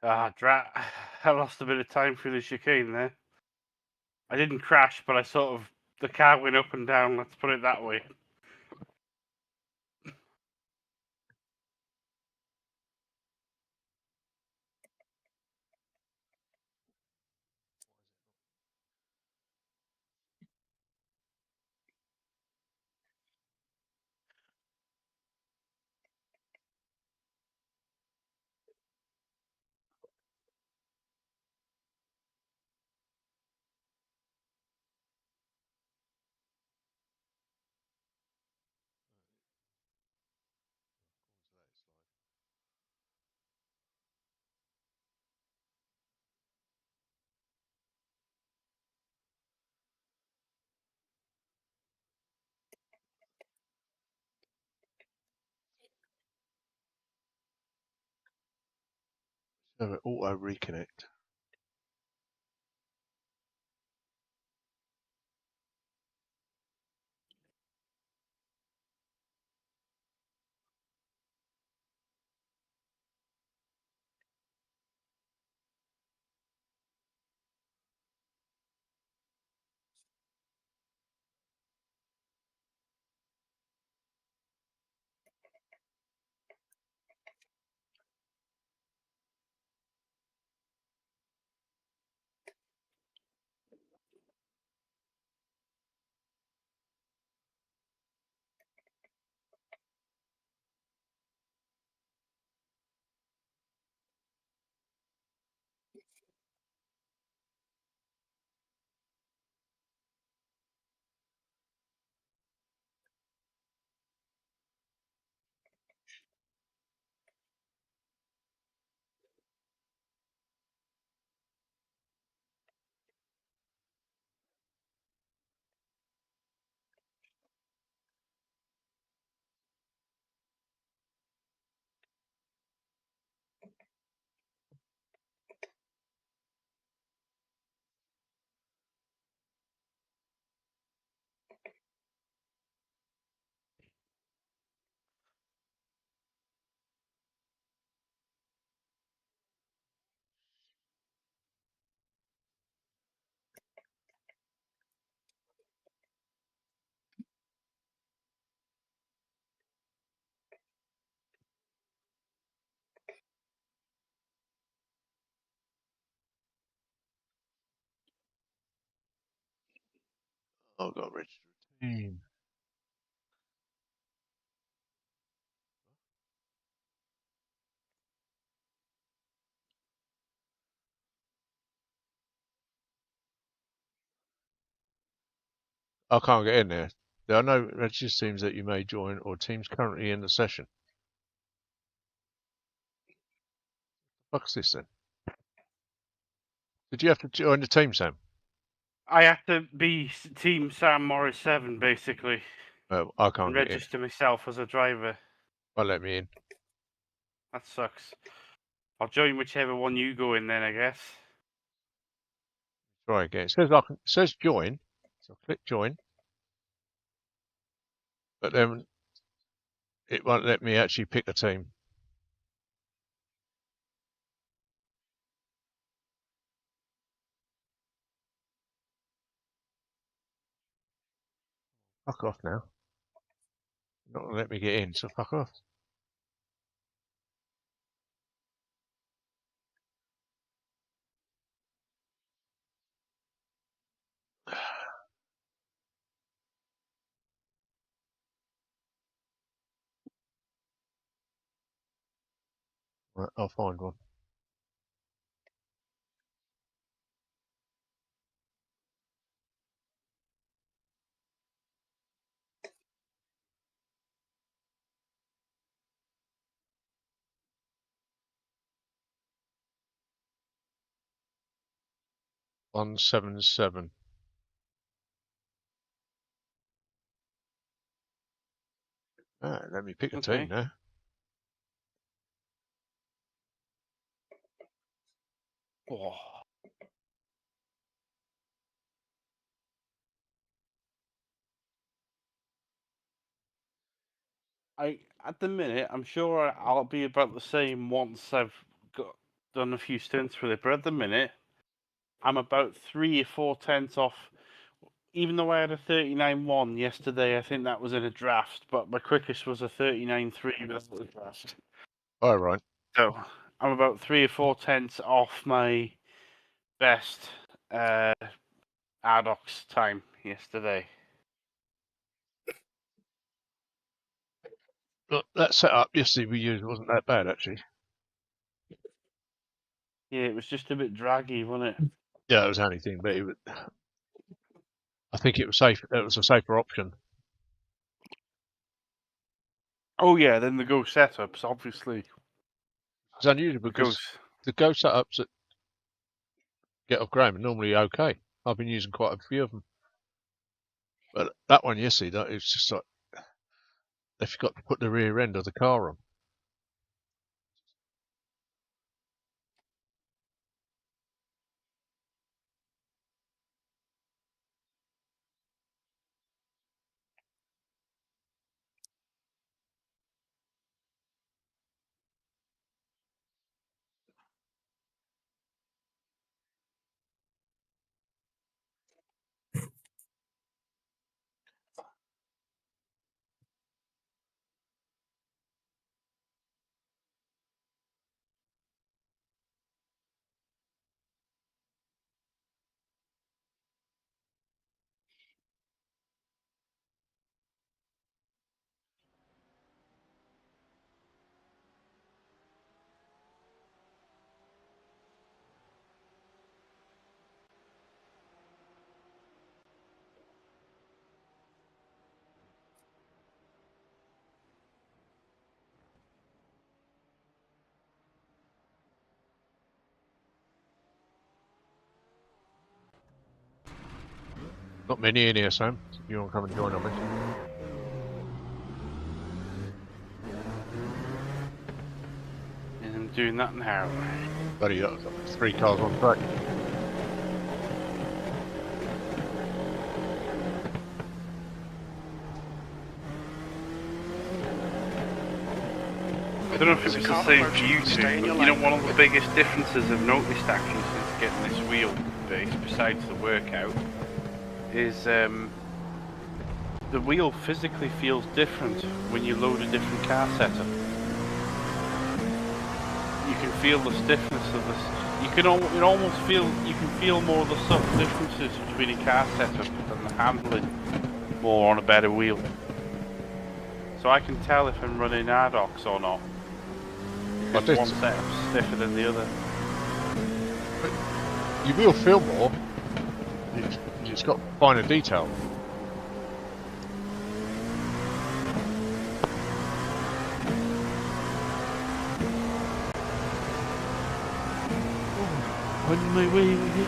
Ah, drat. I lost a bit of time through the chicane there. I didn't crash, but I sort of... The car went up and down, let's put it that way. So it auto reconnect. Oh, got registered team. I can't get in there. There are no registered teams that you may join or teams currently in the session. What's this then? Did you have to join the team, Sam? I have to be Team Sam Morris 7, basically. I can't And get in. register myself as a driver. Won't let me in. That sucks. I'll join whichever one you go in then, I guess. Try again. It says join, so I'll click join, but then it won't let me actually pick a team. Fuck off now. Not gonna let me get in, so fuck off. Right, I'll find one. One 177. Ah, let me pick a team now. Oh. At the minute, I'm sure I'll be about the same once I've done a few stints with it. But at the minute, I'm about 3 or 4 tenths off. Even though I had a 39.1 yesterday, I think that was in a draft, but my quickest was a 39.3 without the draft. Oh, right. So I'm about 3 or 4 tenths off my best Ardox time yesterday. Look, that setup yesterday we used wasn't that bad, actually. Yeah, it was just a bit draggy, wasn't it? Yeah, it was the only thing, but I think it was safe. It was a safer option. Oh yeah, then the Go setups, obviously. It's unusual because the Go setups that get off ground are normally okay. I've been using quite a few of them, but that one yesterday, it's just like they forgot to put the rear end of the car on. Not many in here, Sam. If you want to come and join on me. And I'm doing that now. Buddy, got 3 cars on track. I don't know if it was the same for you two, but you know, one of the biggest differences I've noticed actually since getting this wheel base, besides the workout, is the wheel physically feels different when you load a different car setup. You can feel the stiffness of this. You can feel more of the subtle differences between a car setup and the handling more on a better wheel. So I can tell if I'm running Ardox or not. Because one setup's stiffer than the other. But you will feel more. It's got finer detail. On my way with it.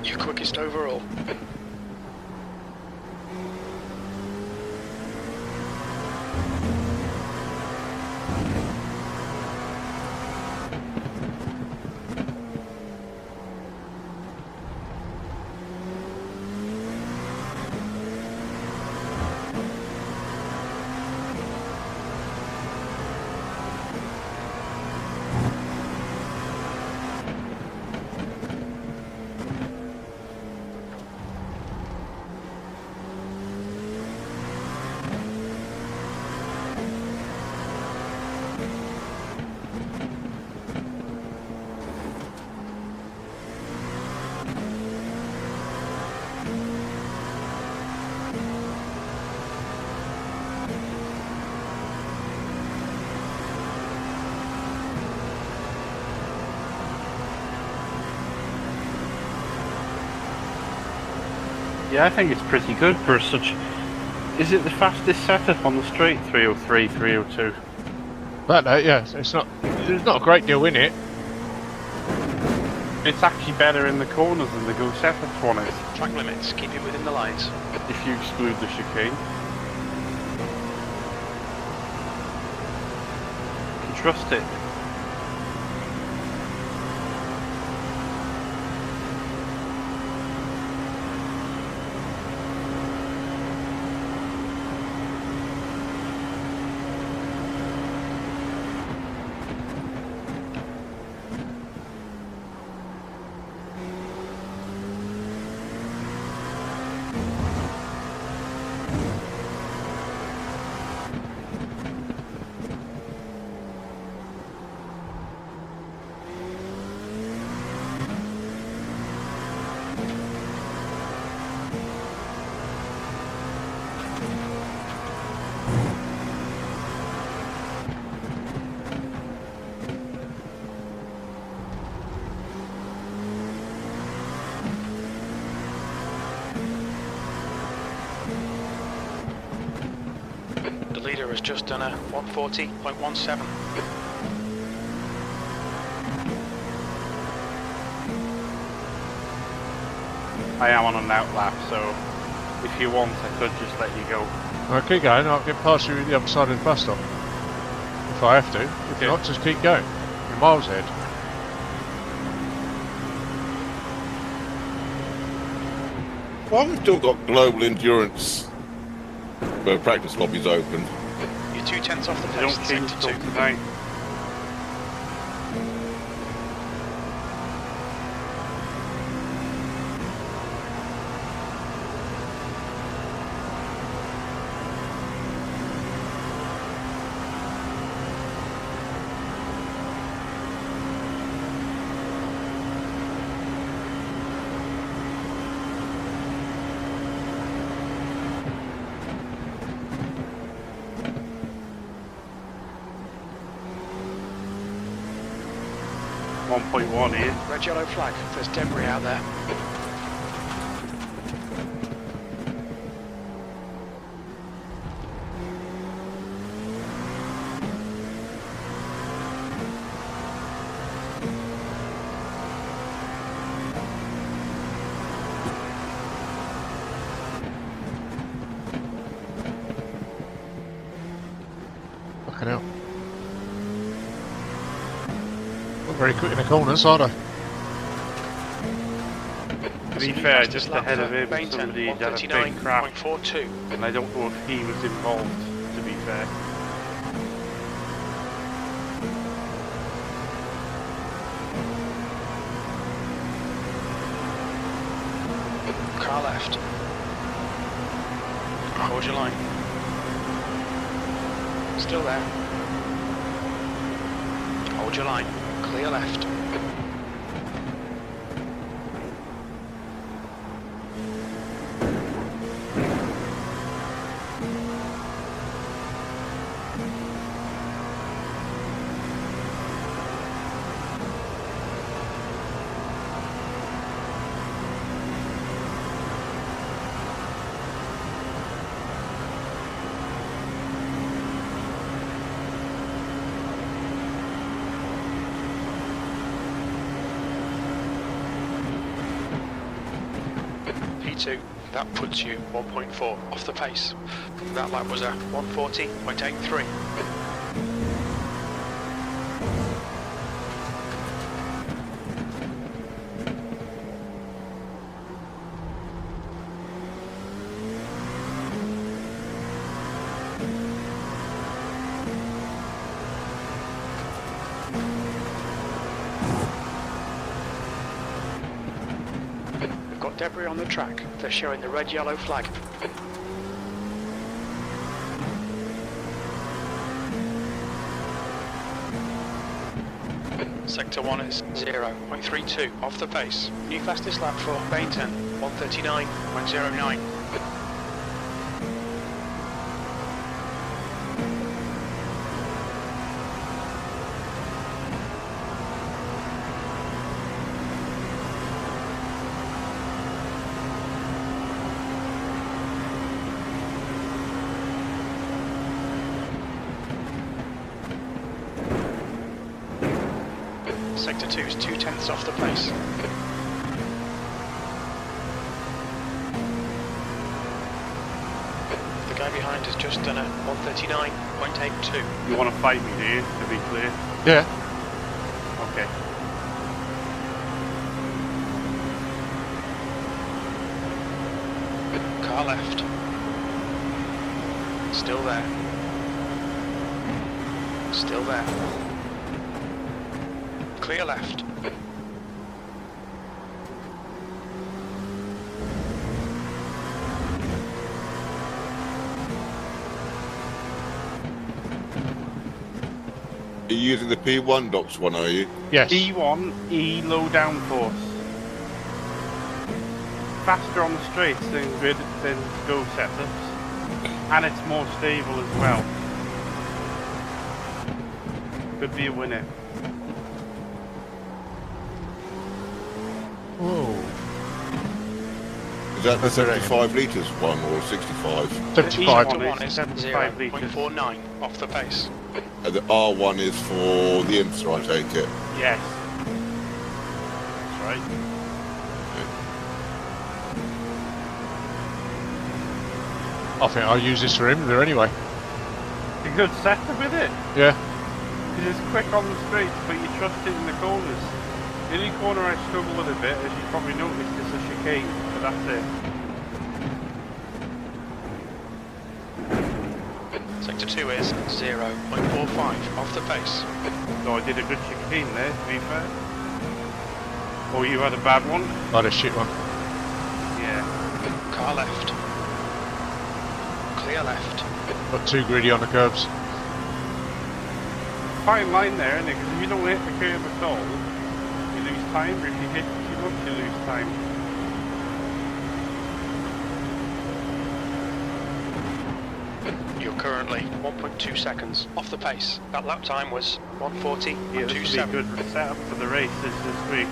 Your quickest overall. Yeah, I think it's pretty good for such. Is it the fastest setup on the straight? 303, 302. But yeah, it's not. There's not a great deal in it. It's actually better in the corners than the Go setup one is. Track limits, keep it within the lines. If you exclude the chicane. You can trust it. The leader has just done a 140.17. I am on an outlap, so if you want, I could just let you go. I'll keep going. I'll get past you at the other side of the bus stop if I have to. If not, just keep going. You're miles ahead. Well, we've still got global endurance where practice lobby's open. You're 2/10 off the They pace don't in change sector till 2. tonight. .1 here. Red yellow flag, there's debris out there. Fucking hell. Not very quick in the corners, are they? To be fair, just lap ahead of for him, Bainton, somebody had a big crash, 139.42. and I don't know if he was involved, to be fair. Car left. Hold your line. Still there. Hold your line. Clear left. 132. That puts you 1.4 off the pace. That lap was a 140.83. Debris on the track. They're showing the red-yellow flag. Sector 1 is 0.32 off the pace. New fastest lap for Bainton, 139.09. Sector 2 is 0.2 off the pace. The guy behind has just done a 139.82. You want to fight me, do you, to be clear? Yeah. Okay. Car left. Still there. Still there. Clear left. Are you using the P1 docks one, are you? Yes. E1, E low downforce. Faster on the straights than go setups. And it's more stable as well. Could be a winner. Whoa. Is that the 75 litres one or 65? 75. Sector 1 is 75 litres. 0.49 off the pace. And the R1 is for the IMSA, I take it. Yes. That's right. I think I'll use this for IMSA anyway. A good setup with it. Yeah. Because it's quick on the straights, but you trust it in the corners. The only corner I struggle with a bit, as you probably noticed, is a chicane, but that's it. Sector 2 is 0.45 off the pace. So I did a good chicane there, to be fair. Or you had a bad one? I had a shit one. Yeah. Car left. Clear left. Got too greedy on the curves. Fine line there, isn't it? Because if you don't hit the curve at all, you lose time. Or if you hit too much, you lose time. You're currently 1.2 seconds off the pace. That lap time was 140.27. Yeah, this will be a good setup for the race this week.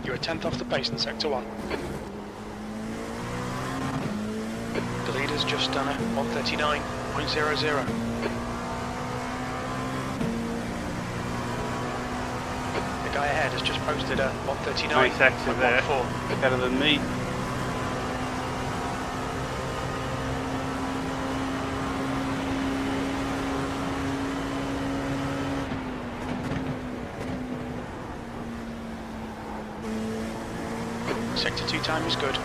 You're a 10th off the pace in Sector 1. The leader's just done a 139.00. The guy ahead has just posted a 139.14. Nice exit there. Better than me. Sector 2 time is good.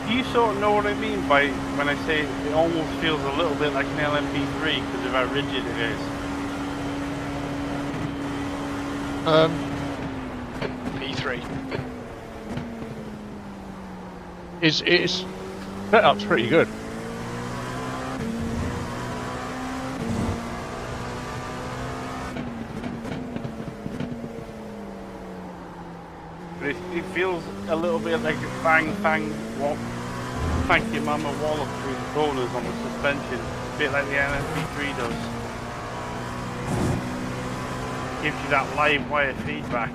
Do you sort of know what I mean by when I say it almost feels a little bit like an LMP3 because of how rigid it is? P3. It's setup's pretty good. But it feels a little bit like a bang what thank you mama wallop through the corners on the suspension. A bit like the LMP3 does. Gives you that live wire feedback.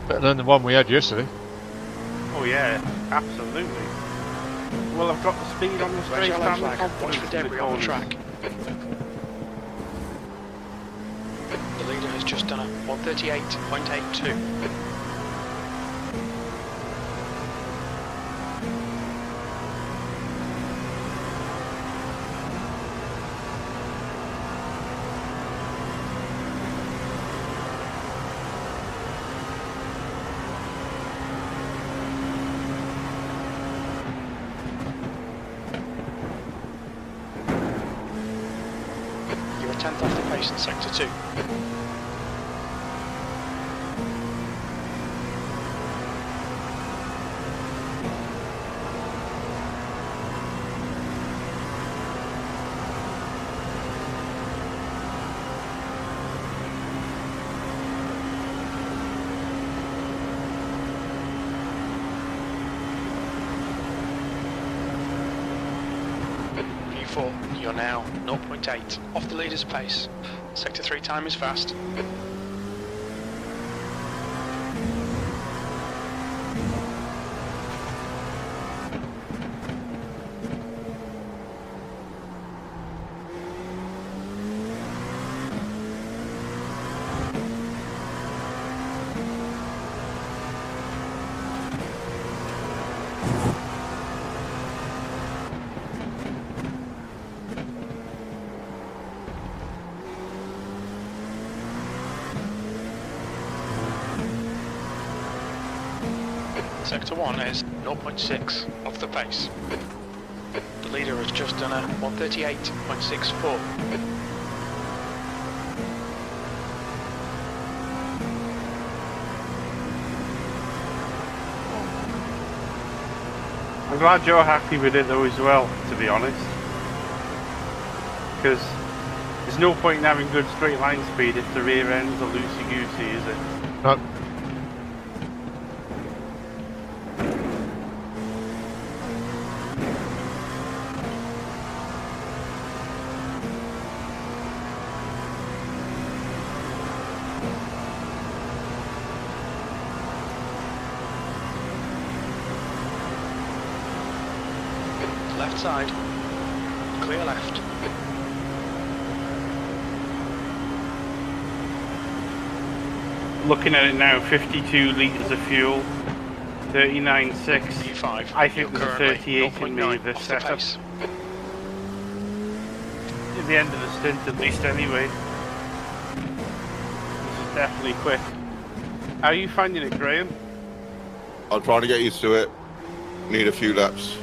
Better than the one we had yesterday. Oh yeah, absolutely. Well, I've got the speed on the straight Yellow and the flag. Watch confidence for in the debris on the corners. track. The leader has just done a 138.82. You're a 10th off the pace in sector 2. P4, you're now 0.8 off the leader's pace. Sector 3 time is fast. Sector 1 is 0.6 off the pace. The leader has just done a 138.64. I'm glad you're happy with it though as well, to be honest. Because there's no point in having good straight line speed if the rear ends are loosey-goosey, is it? No. Left side. Clear left. Looking at it now, 52 litres of fuel, 39.6. P5. I think you're there's a currently 38 in me 0.9 with this off the setup. pace. At the end of the stint at least anyway. This is definitely quick. How are you finding it, Graham? I'm trying to get used to it. Need a few laps.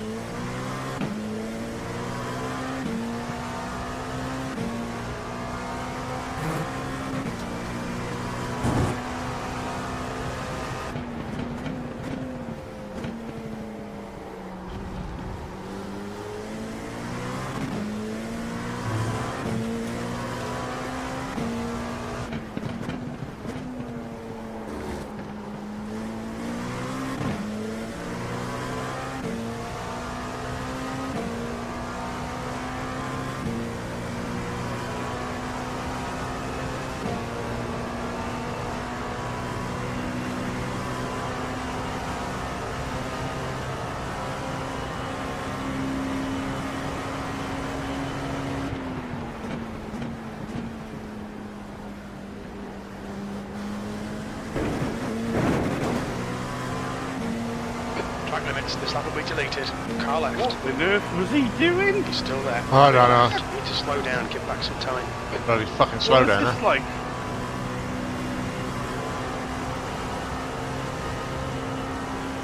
Track limits, this lap will be deleted. Car left. What on earth was he doing? He's still there. I don't know. You need to slow down, give back some time. Bloody fucking slow What down, is this huh? like?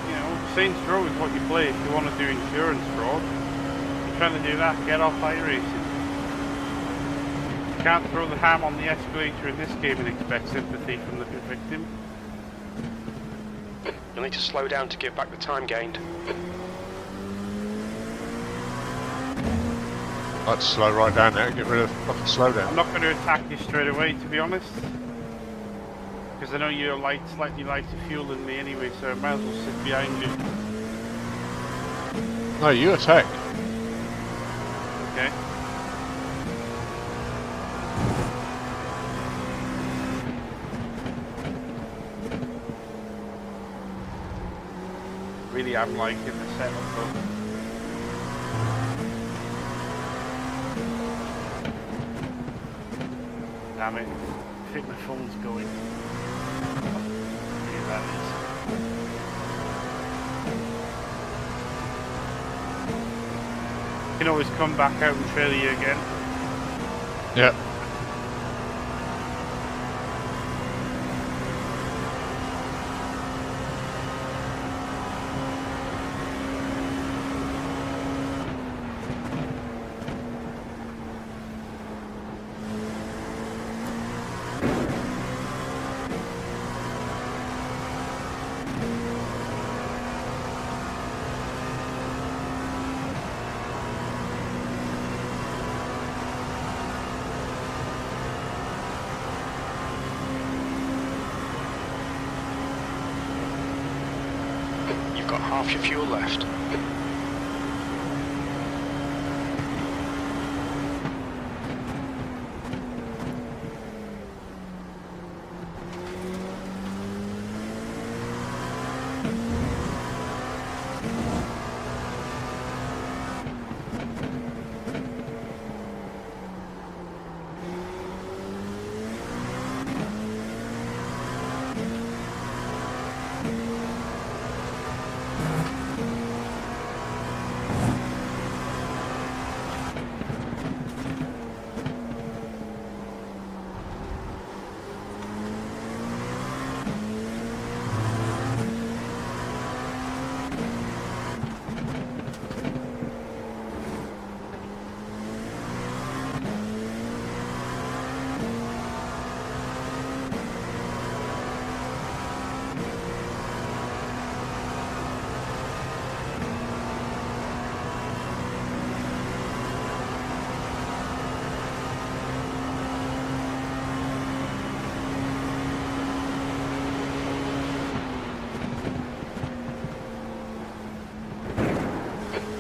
You know, Saints Row is what you play if you want to do insurance fraud. You're trying to do that, get off iRacing. You can't throw the ham on the escalator in this game and expect sympathy from the victim. You're You'll need to slow down to give back the time gained. I'd slow right down there and get rid of fucking slow down. I'm not going to attack you straight away, to be honest. Because I know you're slightly lighter fuel than me anyway, so I might as well sit behind you. No, you attack. Okay. Really am liking the setup though. Damn it. I think my phone's going. Maybe that is. You can always come back out and trail you again. Yeah. You've got half your fuel left.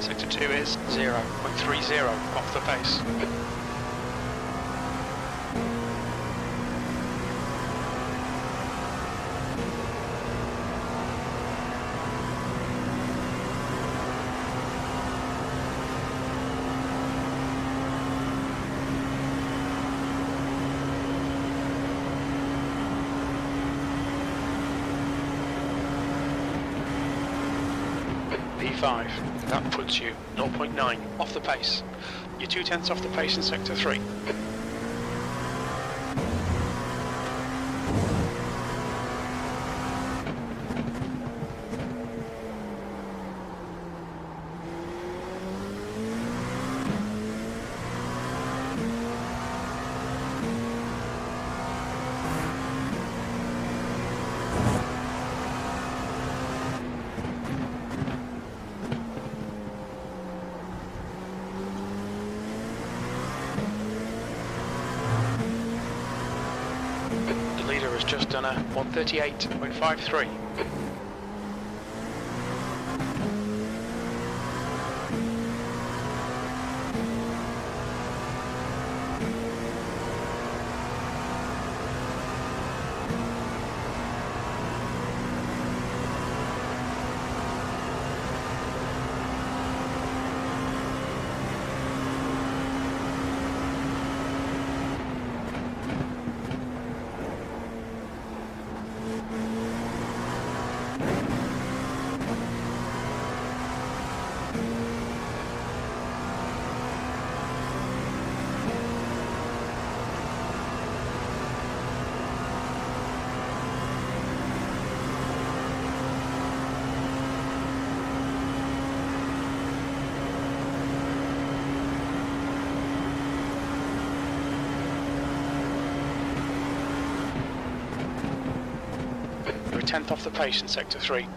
Sector 2 is 0.30 off the pace. P5. That puts you 0.9 off the pace. You're 0.2 off the pace in Sector 3. Just done a 138.53. tenth off the pace in Sector 3.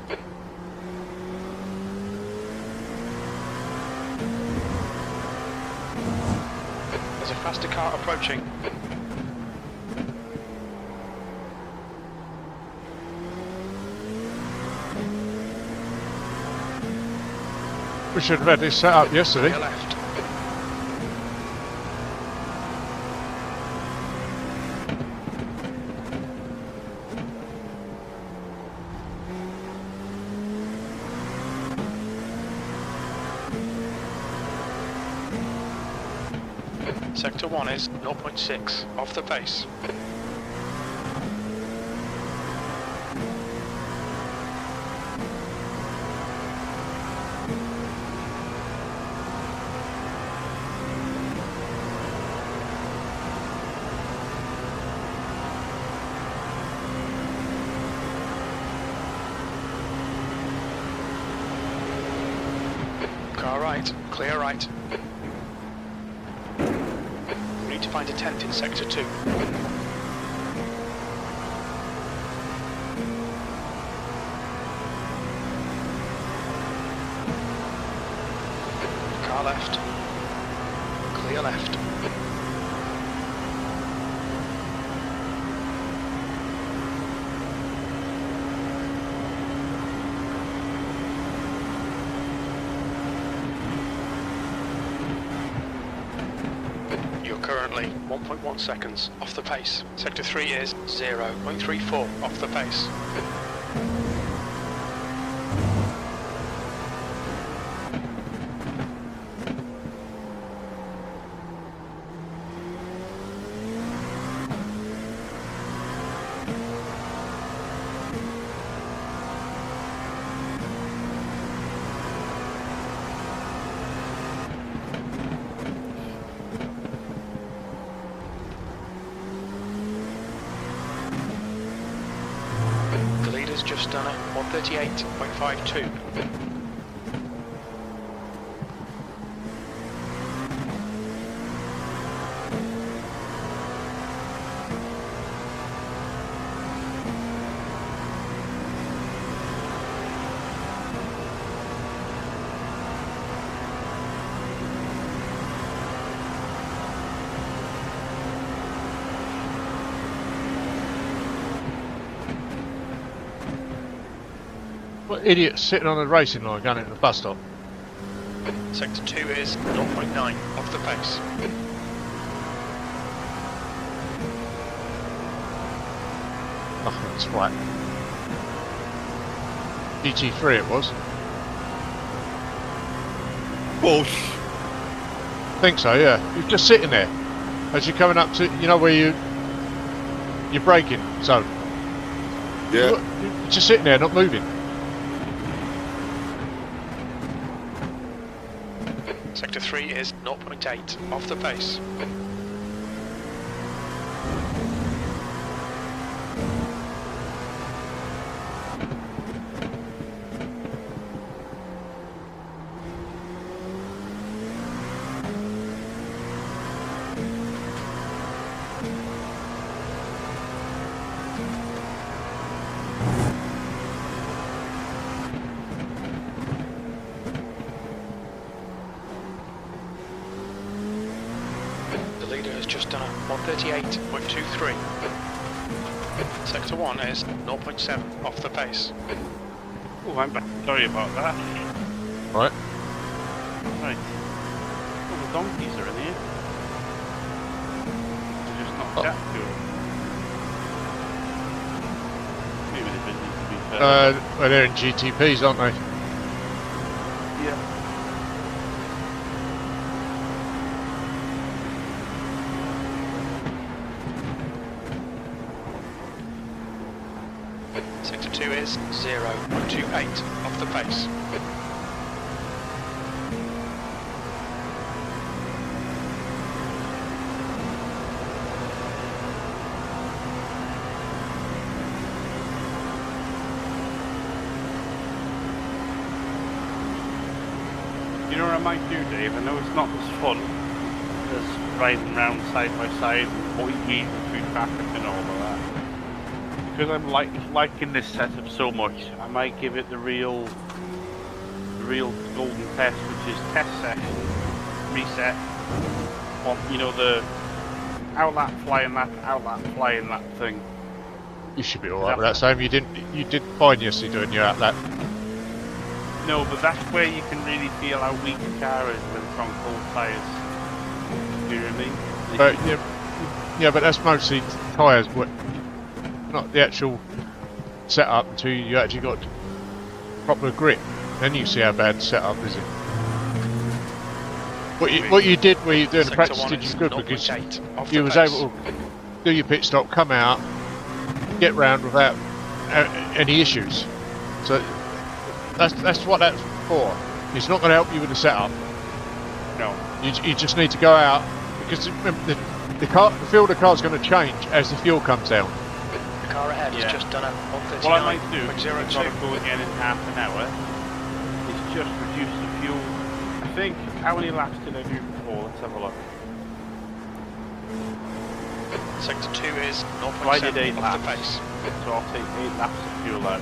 There's a faster car approaching. We should have had this set up yesterday. To your left. Sector 1 is 0.6 off the pace. Car right, clear right. We need to find a tent in Sector 2. Car left. Clear left. You're currently 1.1 seconds off the pace. Sector 3 is 0.34 off the pace. The leader's just done a 138.52. What idiot sitting on the racing line going into the bus stop? Sector 2 is 0.9 off the pace. Oh, that's right. GT3 it was. Bush. Think so, yeah. You're just sitting there as you're coming up to, you know, where you're braking zone. Yeah. You're just sitting there, not moving. Sector 3 is 0.8 off the pace. The leader has just done a 138.23. Sector 1 is 0.7 off the pace. Oh, I'm back. Sorry about that. Right. Right. All the donkeys are in here. They're just not chat to them. Maybe they're busy, to be fair. Well, they're in GTPs, aren't they? Yeah. Sector 2 is 0.28 off the pace. You know what I might do, Dave? I know it's not as fun as riding around side by side and weaving through traffic and all of that. because I'm liking this setup so much, I might give it the real golden test, which is test session, reset, on, you know, the outlap, flying lap thing. You should be alright with that, Sam. You did fine yesterday doing your outlap. No, but that's where you can really feel how weak the car is when it's on cold tyres. Do you know what I mean? Yeah, but that's mostly tyres, not the actual setup until you actually got proper grip. Then you see how bad the setup is. What you did when you were doing the practice did you good because you was able to do your pit stop, come out, get round without any issues. So that's what that's for. It's not going to help you with the setup. No. You just need to go out because remember, the field of car's going to change as the fuel comes down. The car ahead has just done a 139.02. What I might do, if I've got to go again in half an hour, is just reduce the fuel. I think, how many laps did I do before? Let's have a look. Sector 2 is So I did 8 0.7 off laps. the pace. So I'll take 8 laps of fuel out.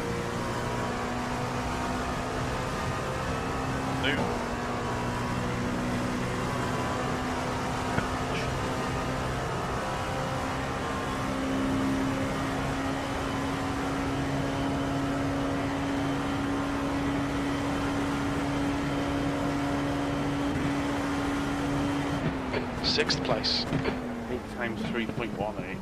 Sixth place. 8 times 3.18.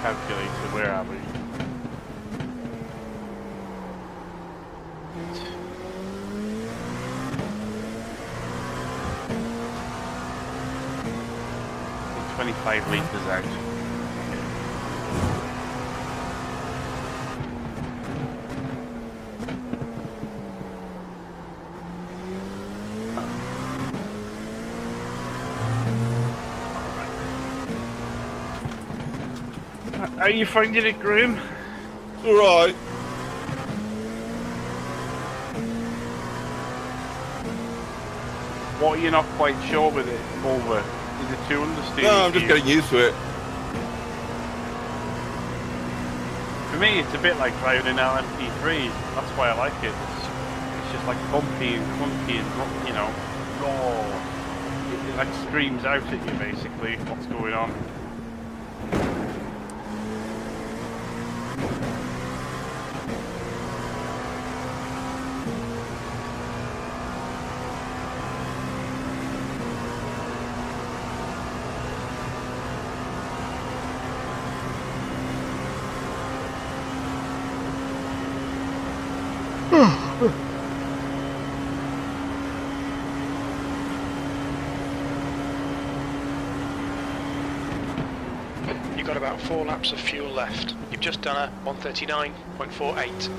Calculator, where are we? Take 25 litres out. How are you finding it, Graham? Alright. What are you not quite sure with it over? Is it too understeer? No, I'm just getting used to it. For me, it's a bit like driving an LMP3. That's why I like it. It's just like bumpy and clunky and, you know, raw. It like screams out at you, basically, what's going on. You've got about 4 laps of fuel left. You've just done a 139.48.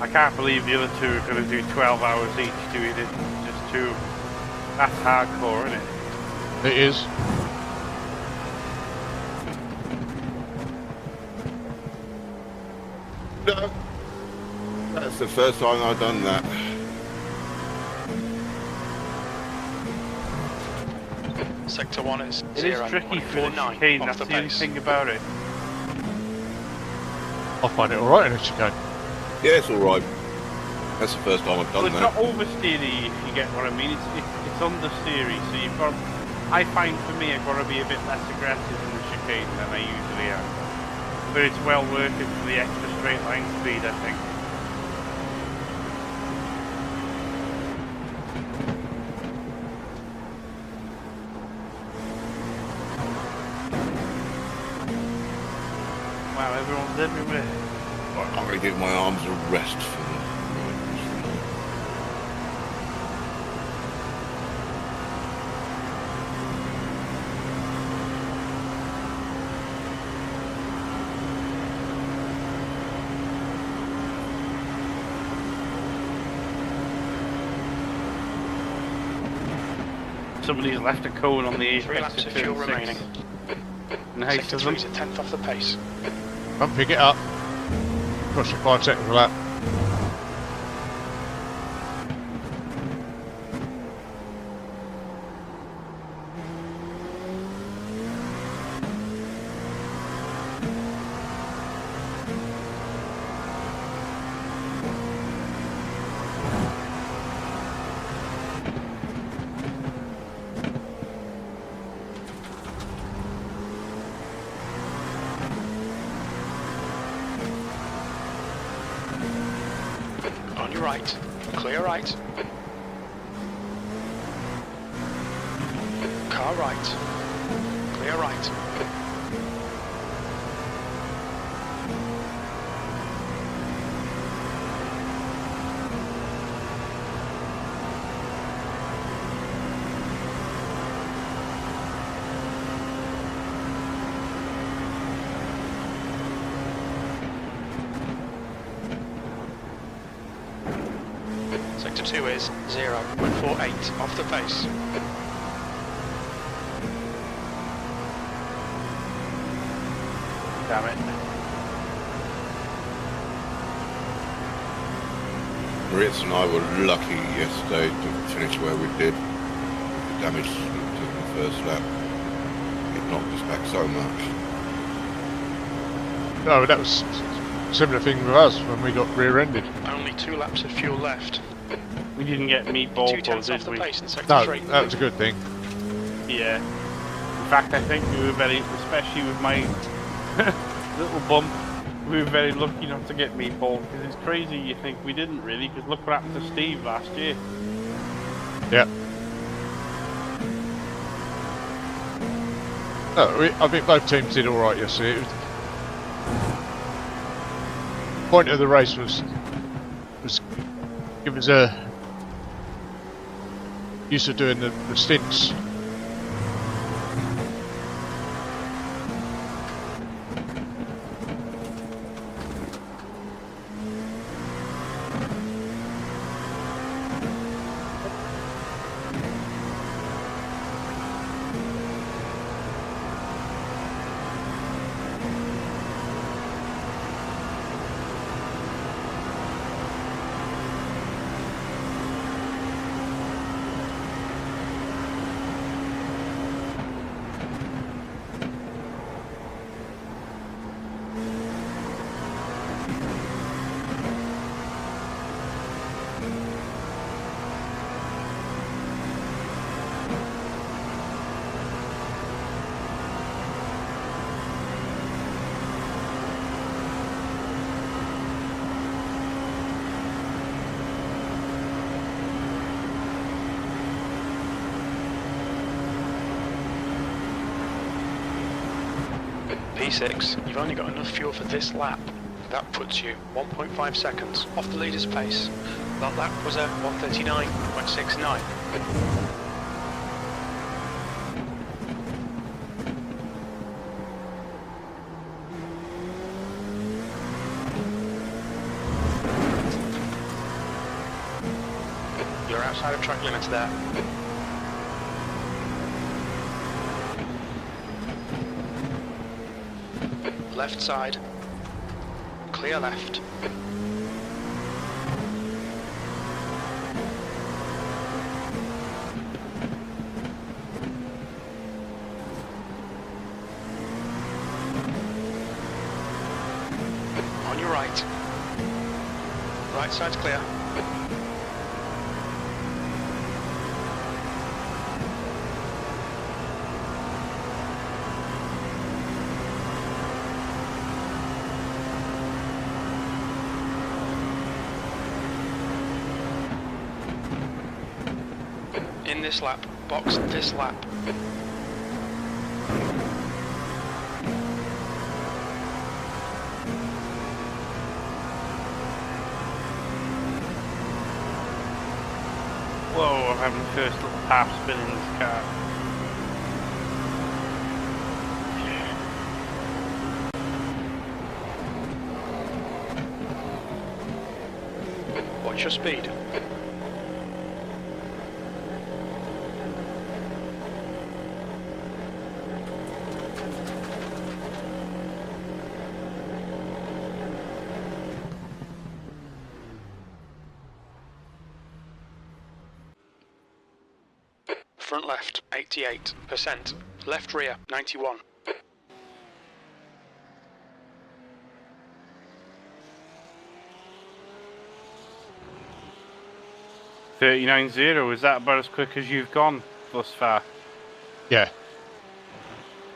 I can't believe the other two are going to do 12 hours each doing it. Just two. That's hardcore, isn't it? It is. No. That's the first time I've done that. Sector 1 is It is tricky for the chicane, that's the only thing about it. I find it alright in a chicane. Yeah, it's alright. That's the first time I've Well, done it's that. not oversteery, if you get what I mean. It's understeery, so you've got. I find for me, I've got to be a bit less aggressive in the chicane than I usually am. But it's well worth it for the extra straight line speed, I think. Wow, everyone's everywhere. I'm going to give my arms a rest for the... Somebody's left a cone on the 3 laps of fuel remaining. Nice Sector of them. 3's a tenth off the pace. Don't pick it up. Cost you 5 seconds for that. On your right. Clear right. Car right. Clear right. Sector 2 is 0.48 off the pace. Damn it. Ritz and I were lucky yesterday to finish where we did. The damage to the first lap. It knocked us back so much. No, that was a similar thing with us when we got rear-ended. Only 2 laps of fuel left. We didn't get meatball 2 though, tenths off did the we? pace in sector No, 3. that was a good thing. Yeah. In fact, I think we were very, especially with my little bump, we were very lucky not to get meatball, because it's crazy you think we didn't really, because look what happened to Steve last year. Yeah. No, I think both teams did alright yesterday. It was, the point of the race was give us a used to doing the stints. P6, you've only got enough fuel for this lap. That puts you 1.5 seconds off the leader's pace. That lap was a 1:39.69. You're outside of track limits there. Left side. Clear left. On your right. Right side's clear. In this lap, box this lap. Whoa, I'm having the first little half spin in this car. Watch your speed. front left 88%, left rear 91. 39.0, is that about as quick as you've gone thus far? Yeah.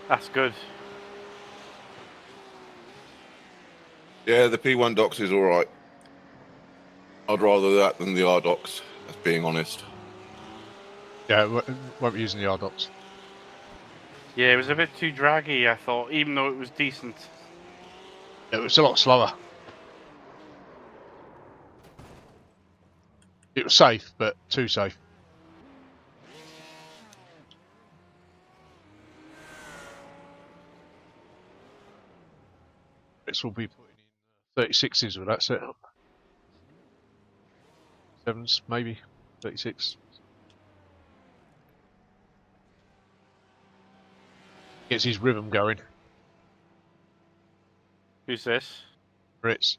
That's good. Yeah, the P1 docks is all right. I'd rather that than the R docks, that's being honest. Yeah, won't be using the RDocs. Yeah, it was a bit too draggy, I thought, even though it was decent. It was a lot slower. It was safe, but too safe. This will be putting in 36s with that setup. 7s, maybe. 36. Gets his rhythm going. Who's this? Ritz.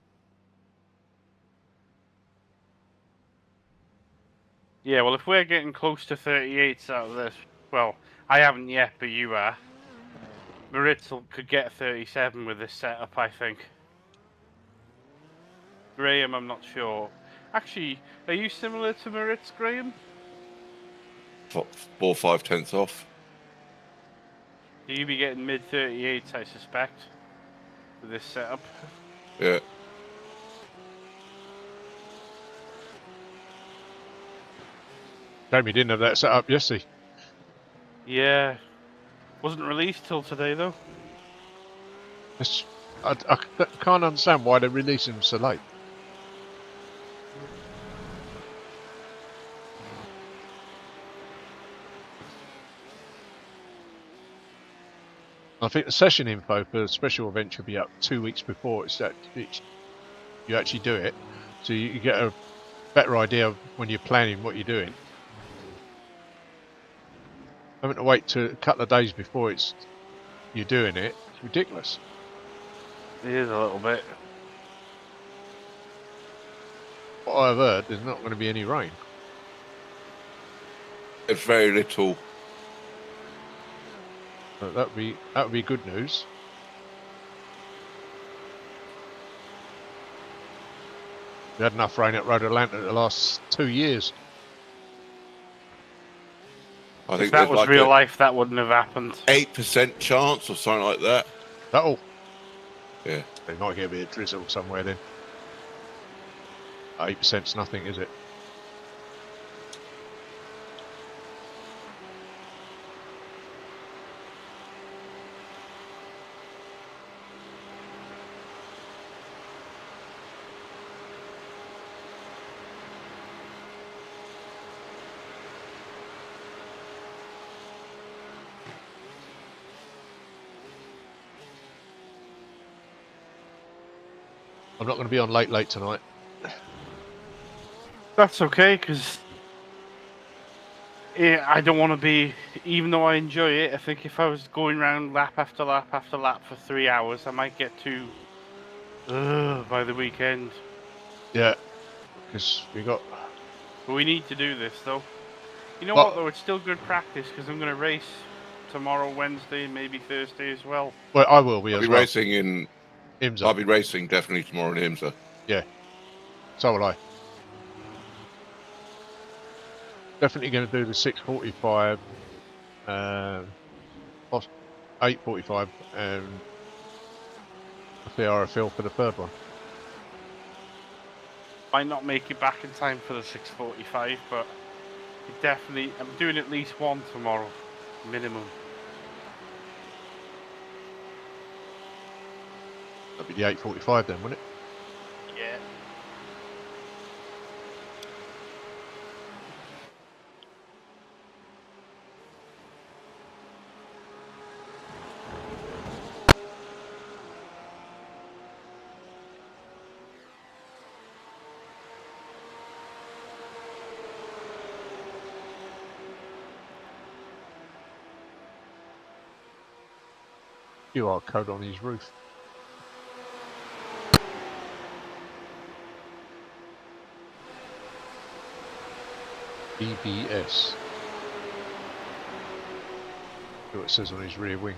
Yeah, well, if we're getting close to 38s out of this, well, I haven't yet, but you are. Maritz could get 37 with this setup, I think. Graham, I'm not sure. Actually, are you similar to Maritz, Graham? 4 or 5 tenths off. You'd be getting mid 38s, I suspect, with this setup. Yeah. Jamie didn't have that set up yesterday. Yeah. Wasn't released till today, though. I can't understand why they're releasing them so late. I think the session info for the special event should be up 2 weeks before you actually do it, so you get a better idea of when you're planning what you're doing. Having to wait to a couple of days before you're doing it, it's ridiculous. It is a little bit. What I've heard, there's not going to be any rain. It's very little. So that would be good news. We had enough rain at Road Atlanta the last 2 years. I think If that there's was like real life, that wouldn't have happened. 8% chance or something like that. That'll. Yeah. They might get a bit of drizzle somewhere then. 8%'s nothing, is it? I'm not going to be on late tonight. That's okay, because I don't want to be, even though I enjoy it, I think if I was going around lap after lap after lap for 3 hours, I might get too by the weekend. Yeah, because we got... But we need to do this, though. You know Well, what, though? It's still good practice, because I'm going to race tomorrow, Wednesday, maybe Thursday as well. Well, I will be I'll as be well. racing in IMSA. I'll be racing definitely tomorrow in IMSA. Yeah, so will I. Definitely going to do the 6:45, 8:45, and the RFL for the third one. Might not make it back in time for the 6:45, but definitely, I'm doing at least one tomorrow, minimum. That'd be the 8:45 then, wouldn't it? Yeah. QR code on his roof. EBS. See what it says on his rear wing.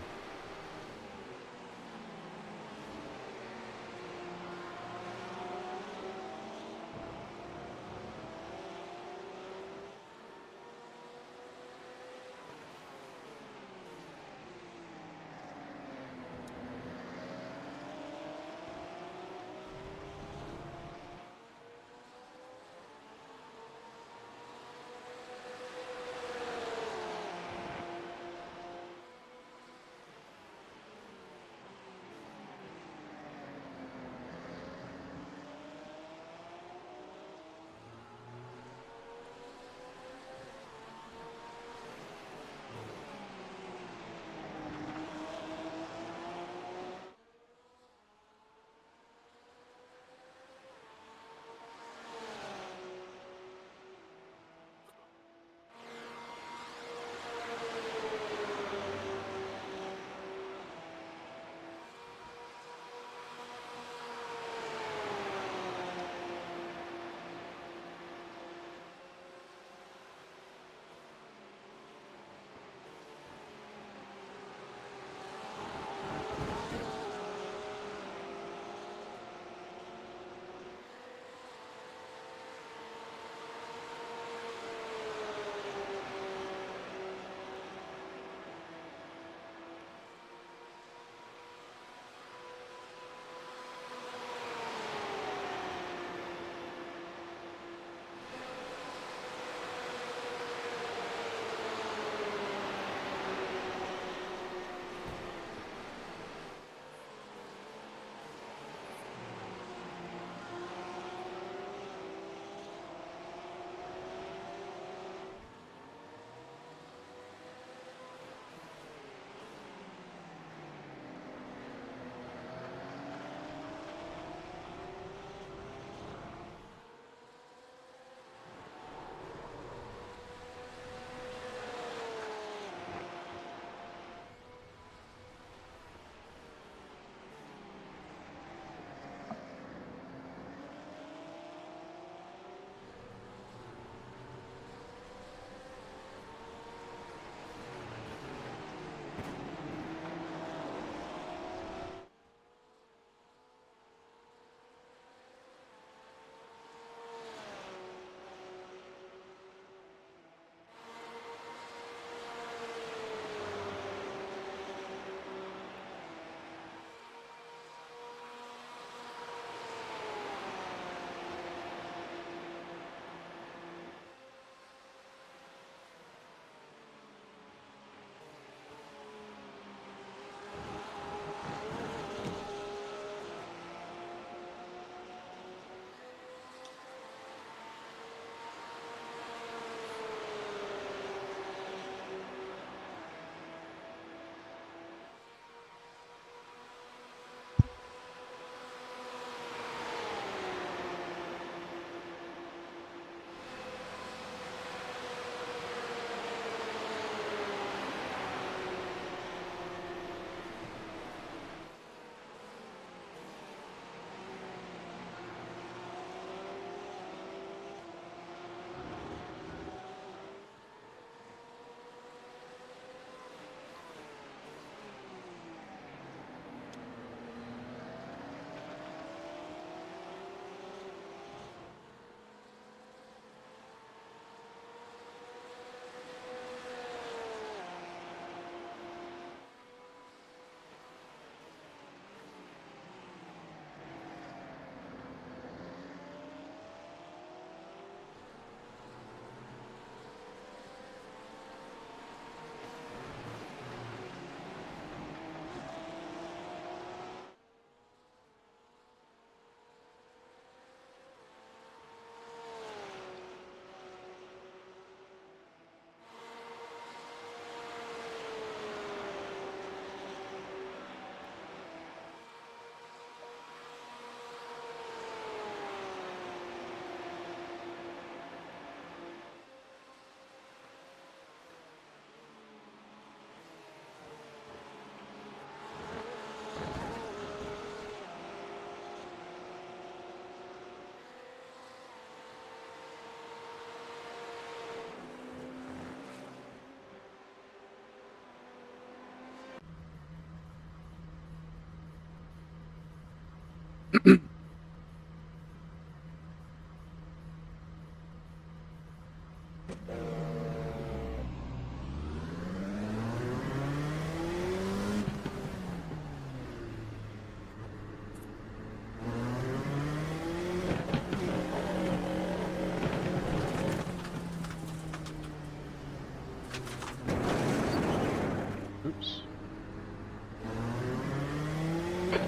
Oops.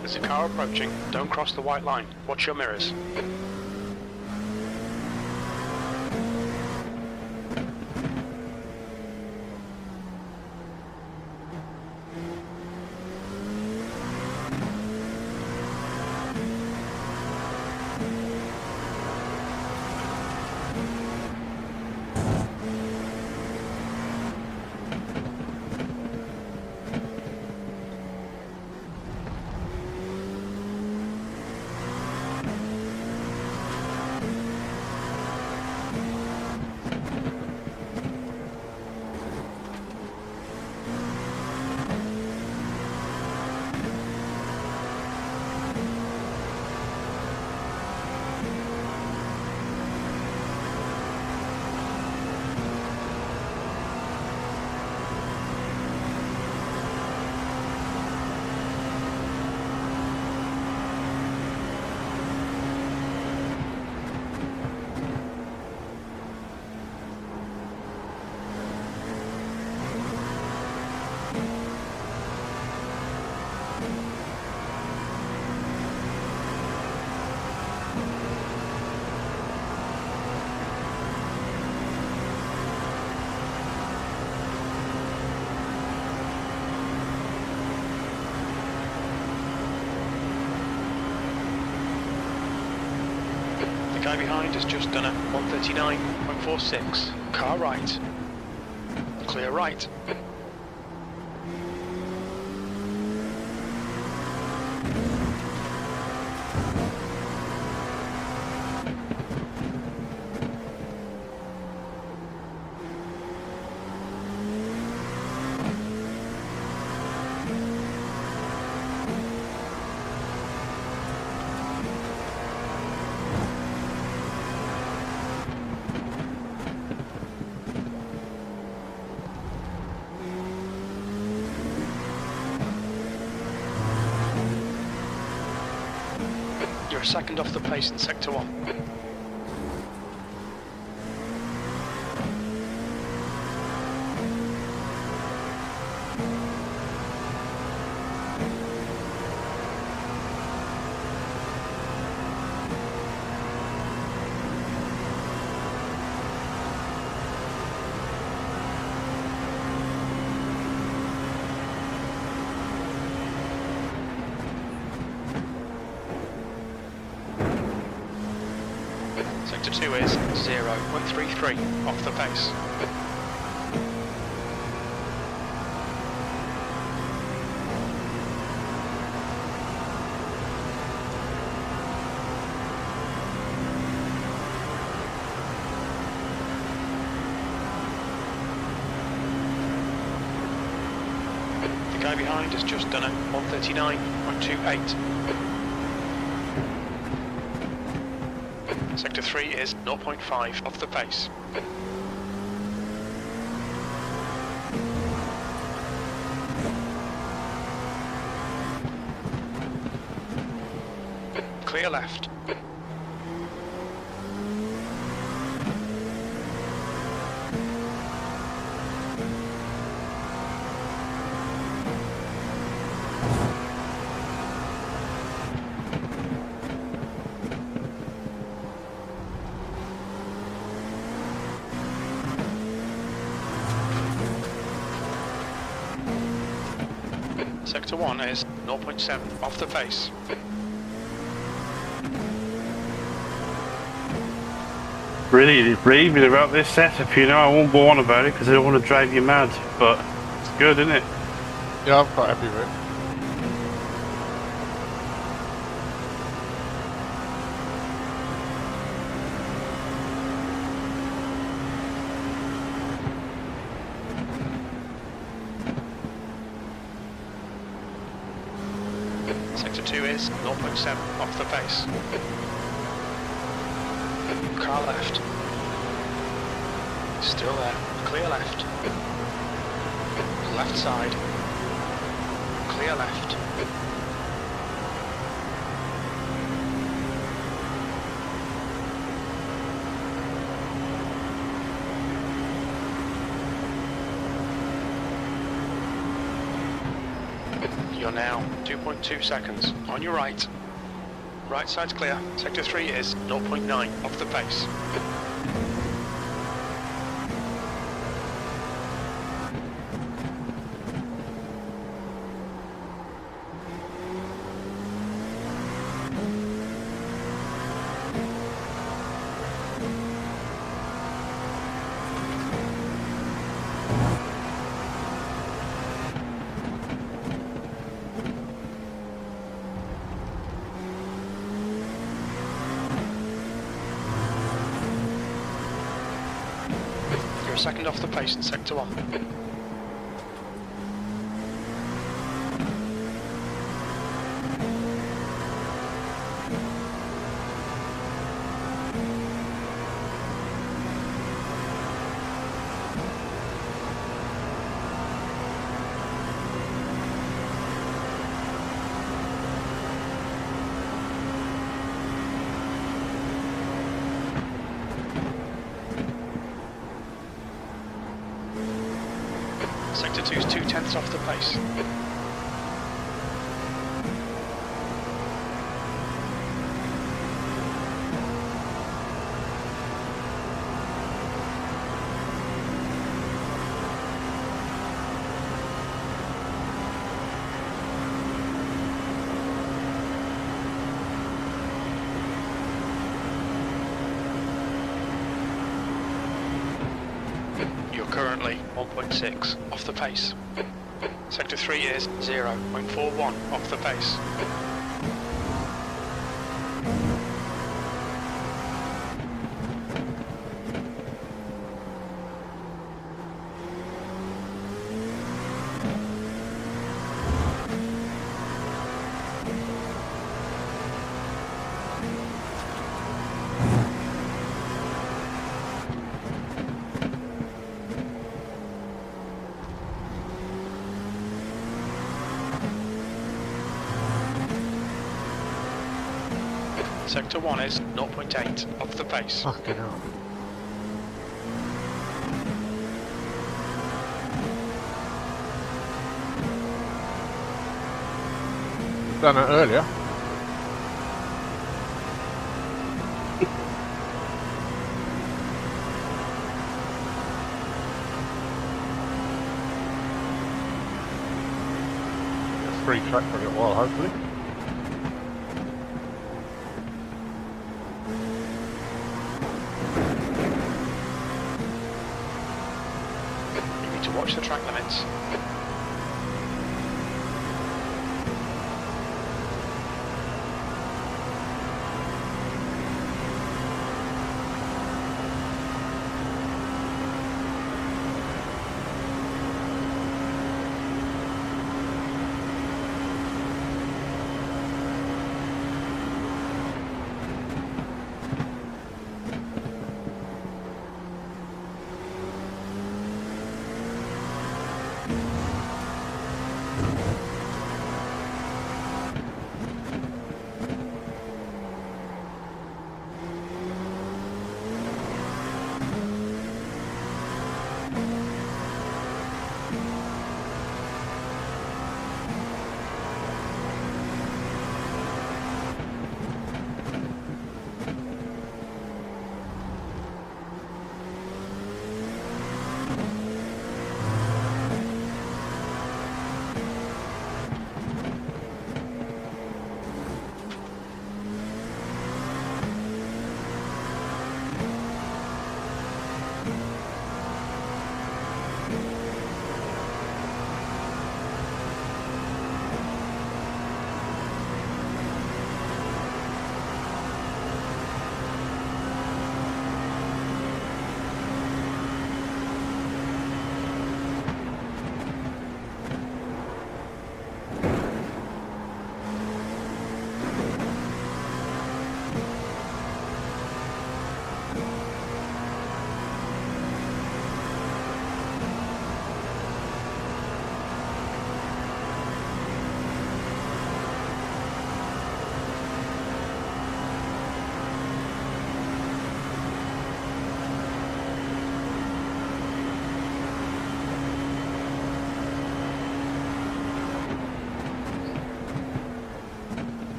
There's a car approaching. Don't cross the white line. Watch your mirrors. The guy behind has just done a 139.46. Car right. Clear right. You're a second off the pace in Sector 1. Sector 2 is 0.133 off the pace. The guy behind has just done a 139.28. Sector 3 is 0.5 off the pace. Clear left. Sector 1 is 0.7 off the pace. Really raving about this setup, you know. I won't go on about it because I don't want to drive you mad, but it's good, isn't it? Yeah, I'm quite happy with it. Sector 2 is 0.7 off the pace. Car left. Still there. Clear left. Left side. Clear left. You're now 2.2 seconds on your right. Right side's clear. Sector 3 is 0.9 off the pace. You're a second off the pace in Sector 1. Sector 2's 0.2 off the pace. You're currently 1.6 off the pace. Sector 3 is 0.41 off the pace. Sector 1 is 0.8 off the pace. Fucking hell. Done it earlier. Free track for a little while, hopefully. Watch the track limits.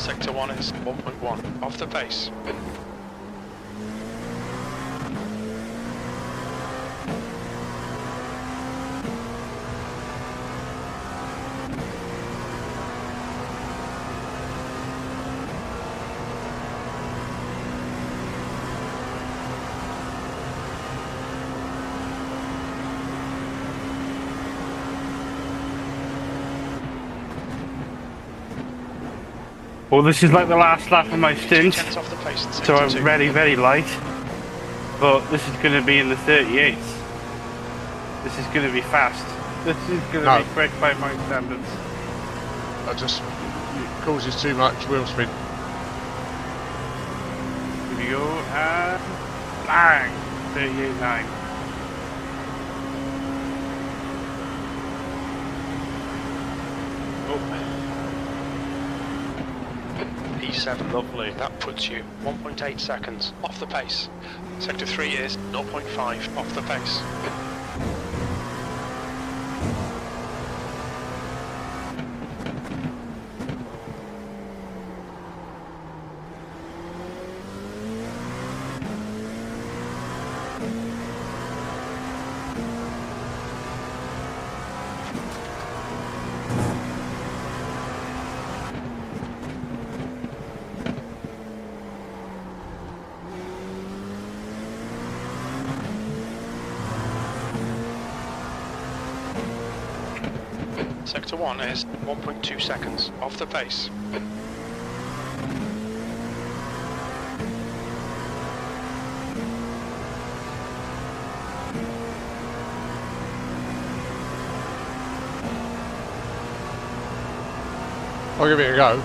Sector 1 is 1.1 off the pace. Well, this is like the last lap of my stint, 2/10 off the pace. so I'm very, very light. But this is going to be in the 38s. This is going to be fast. This is going to be quick by my standards. That just it causes too much wheel spin. Here we go, and bang! 38.9. Oh. P7. Lovely. That puts you 1.8 seconds off the pace. Sector 3 is 0.5 off the pace. Sector 1 is 1.2 seconds off the pace. I'll give it a go.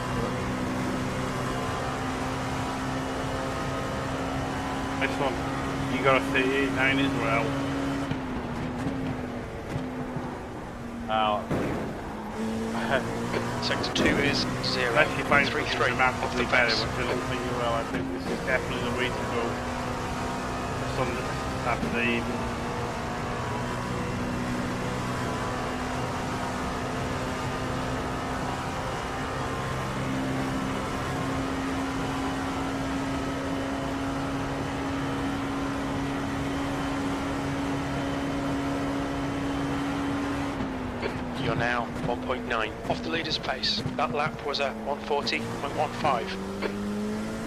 Nice one. You got a 38.9 as well. Sector 2 is 0. Unless you find 3.3 something dramatically off the better, pace. which I don't think you will, I think this is definitely the way to go for Sunday, Saturday evening. You're now 1.9 off the leader's pace. That lap was a 140.15.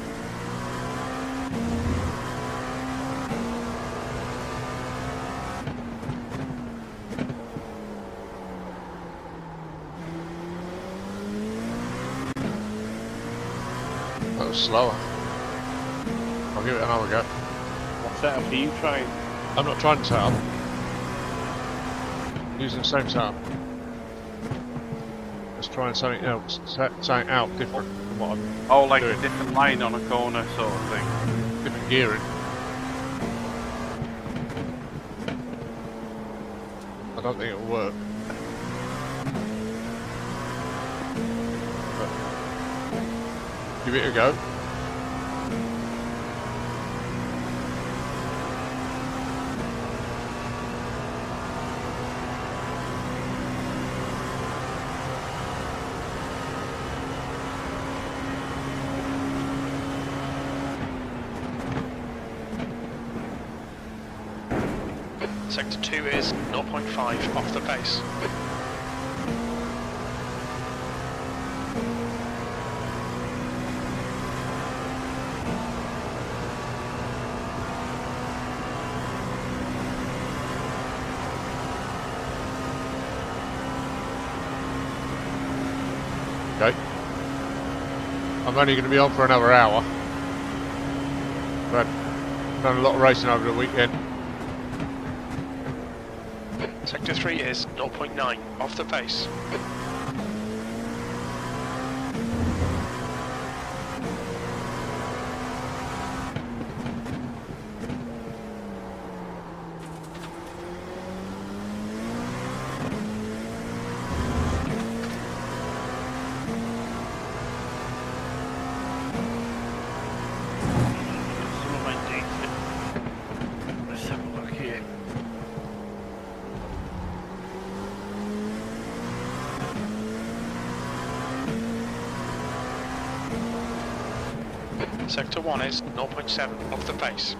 That was slower. I'll give it another go. What setup are you trying? I'm not trying to set up. I'm using the same setup. Just trying something else, something out different from what I'm Oh, like doing. a different line on a corner sort of thing. Different gearing. I don't think it'll work. But give it a go. Sector 2 is 0.5 off the pace. Okay. I'm only going to be on for another hour. But I've done a lot of racing over the weekend. Sector 3 is 0.9 off the pace. Some of my data. Let's have a look here. Sector 1 is 0.7 off the pace.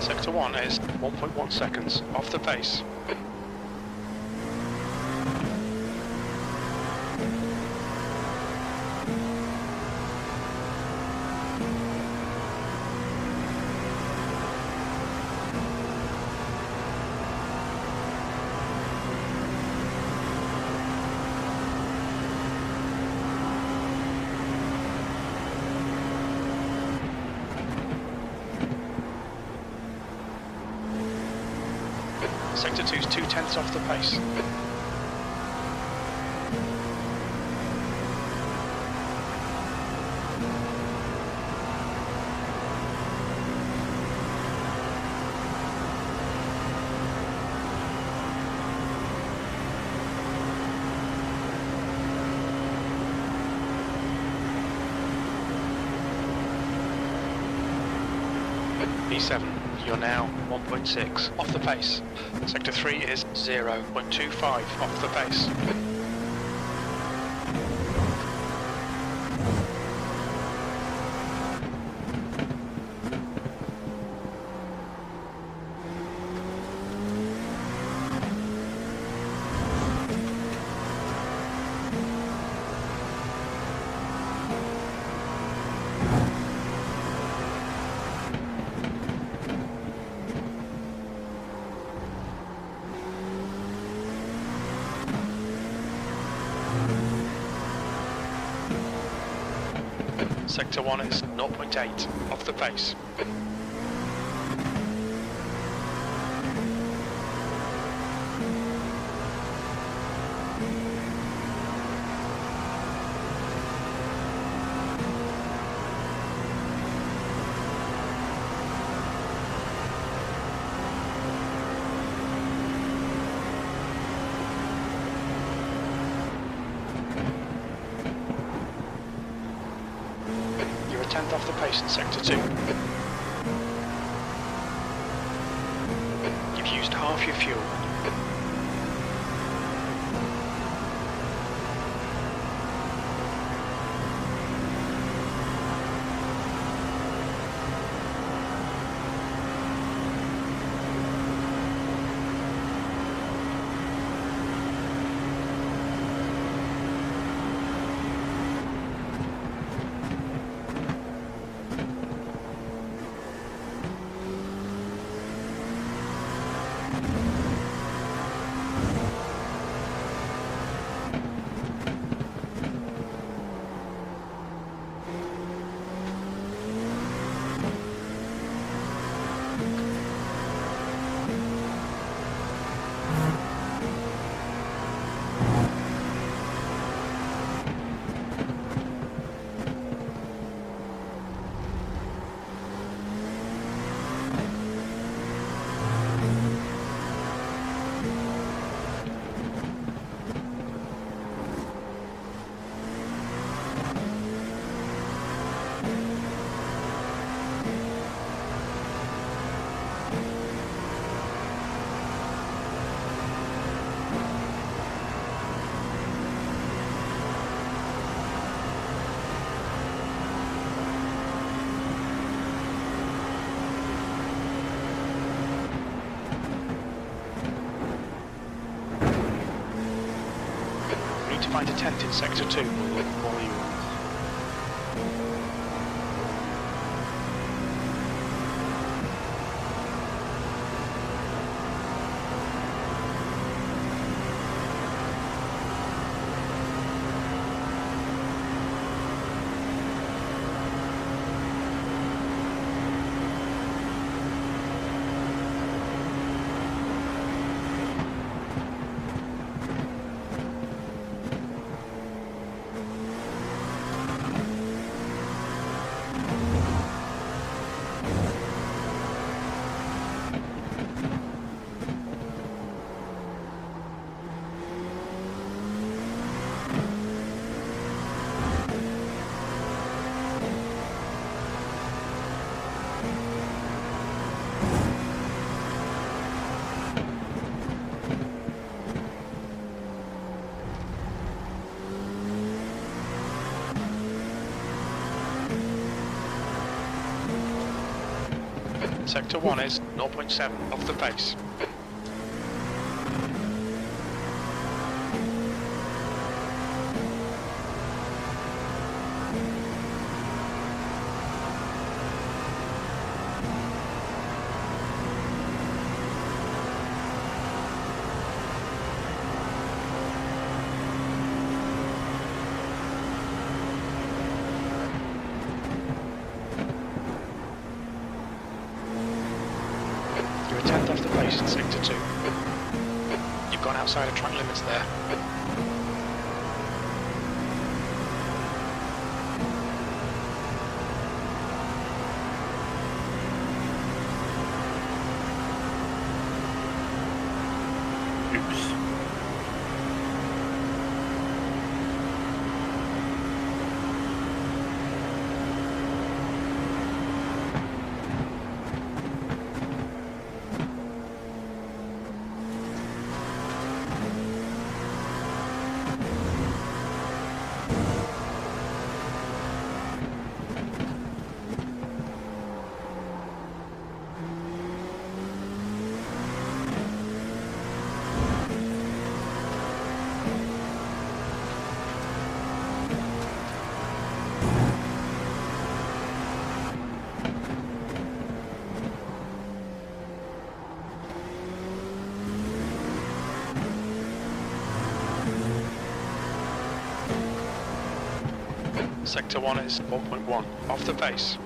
Sector 1 is 1.1 seconds off the pace. Sector 2 is 0.2 off the pace. B7, you're now 1.6 off the pace. Sector 3 is 0.25 off the pace. Sector 1 is 0.8 off the pace. You're a tenth off the pace in Sector 2. You've used half your fuel. find a tent in Sector 2. What you want. Sector 1 is 0.7 off the pace. You're a tenth off the pace in Sector 2. You've gone outside of track limits there. Oops. Sector 1 is 1.1 off the pace.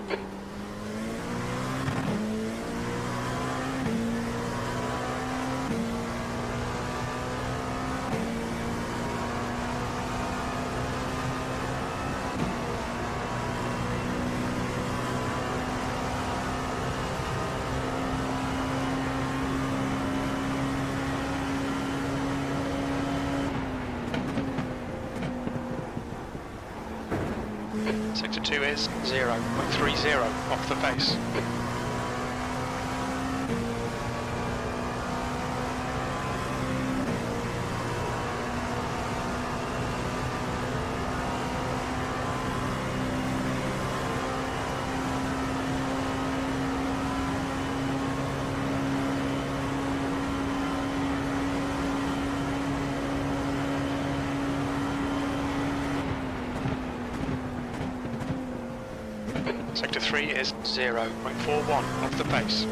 Sector 2 is 0.30 off the pace. Sector 3 is 0.41 off the pace.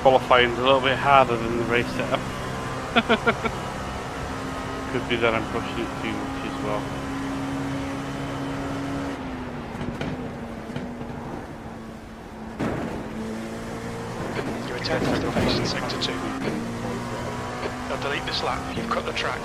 Qualifying's a little bit harder than the race setup. Could be that I'm pushing it too much as well. You're a tenth off the pace in sector 2. Now delete this lap, you've cut the track.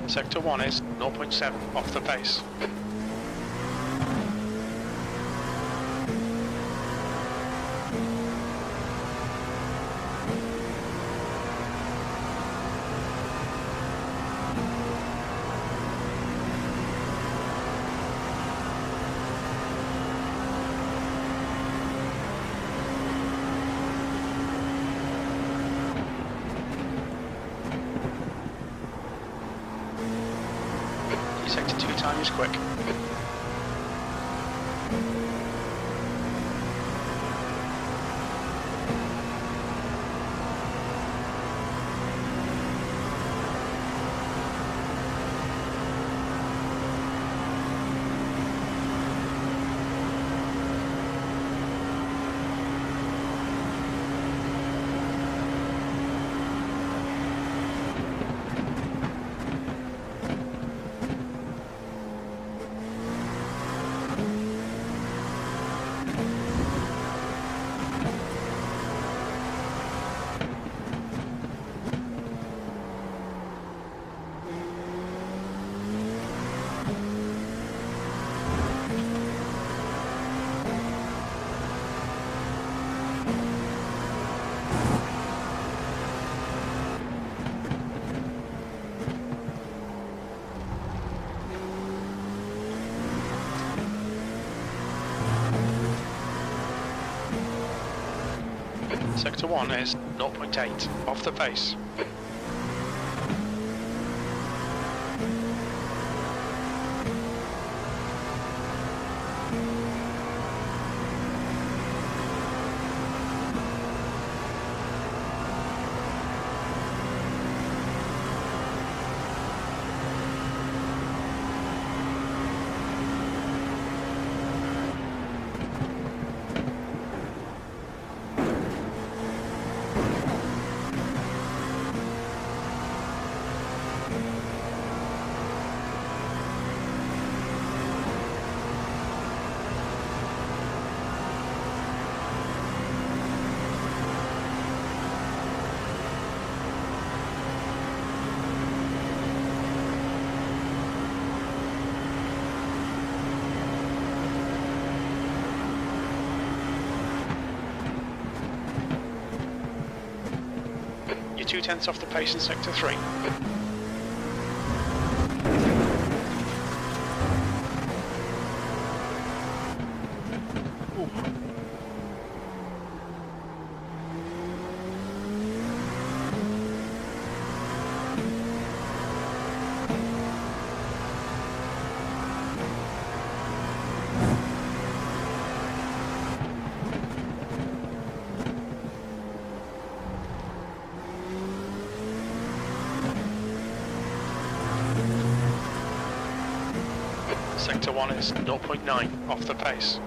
Sector 1 is 0.7 off the pace. Sector 2 time is quick. Sector 1 is 0.8 off the pace. You're 0.2 off the pace in sector 3. Sector 1 is 0.9 off the pace.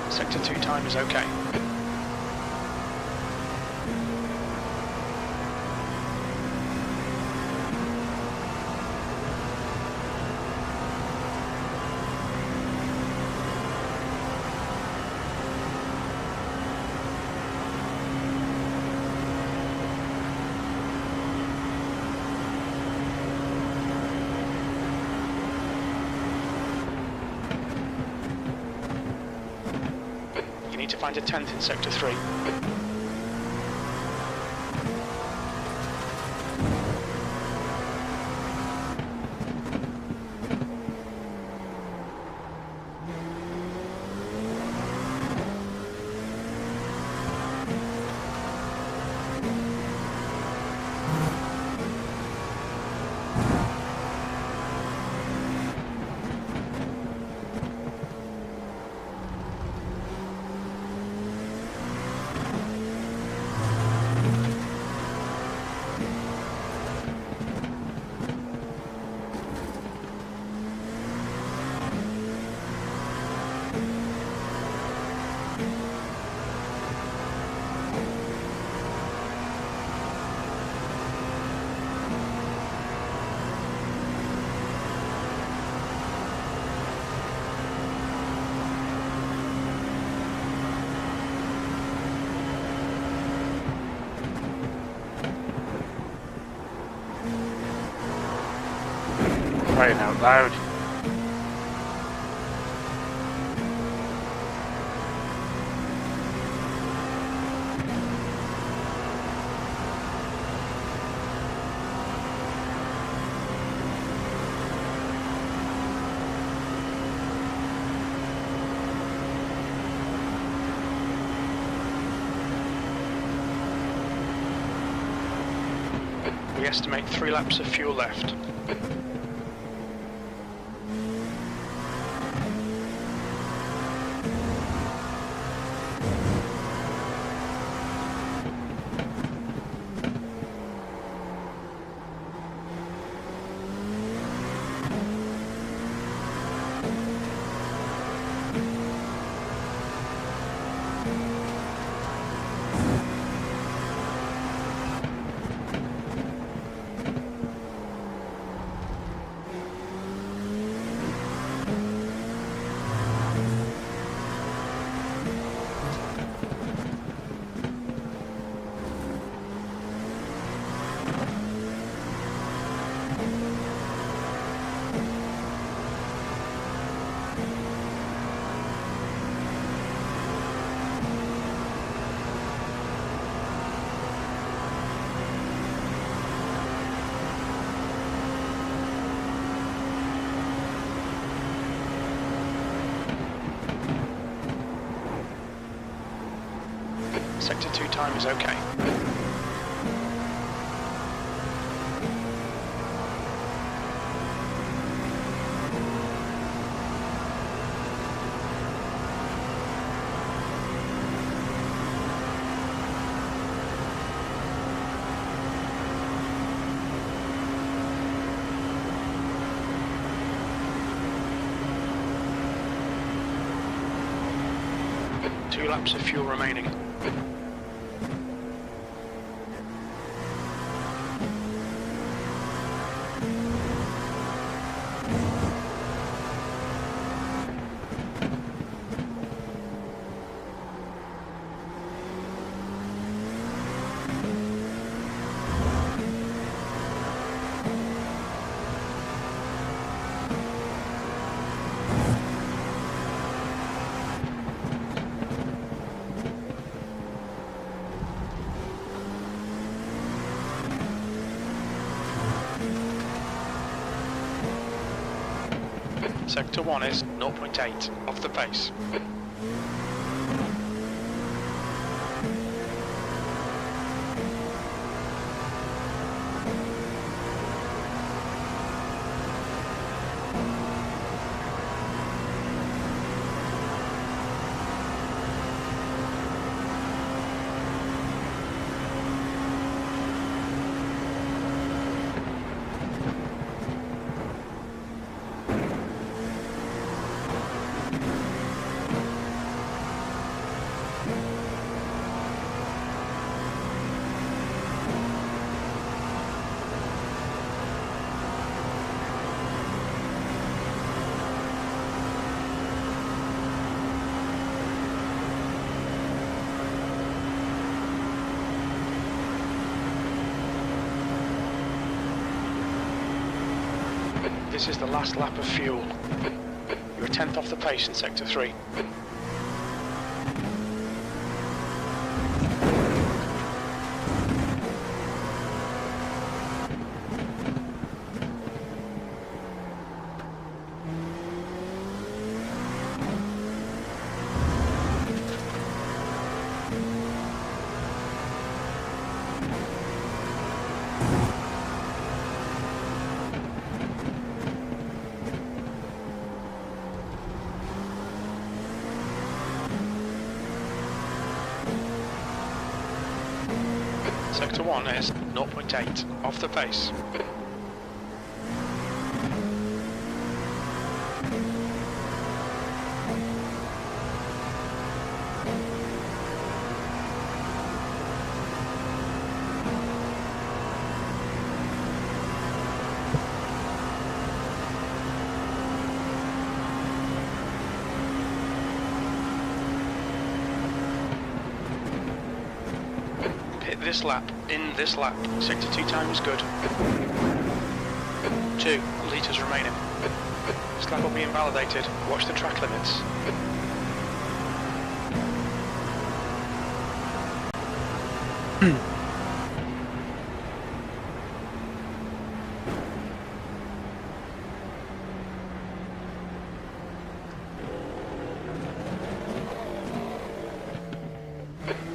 Sector 2 time is okay. You need to find a 10th in Sector 3. Crying out loud. We estimate 3 laps of fuel left. Sector 2 time is okay. Two laps of fuel remaining. Sector 1 is 0.8 off the pace. This is the last lap of fuel. You're a tenth off the pace in Sector 3. Sector 1 is 0.8 off the pace. This lap, in this lap, sector 2 time is good. 2 litres remaining. This lap will be invalidated. Watch the track limits.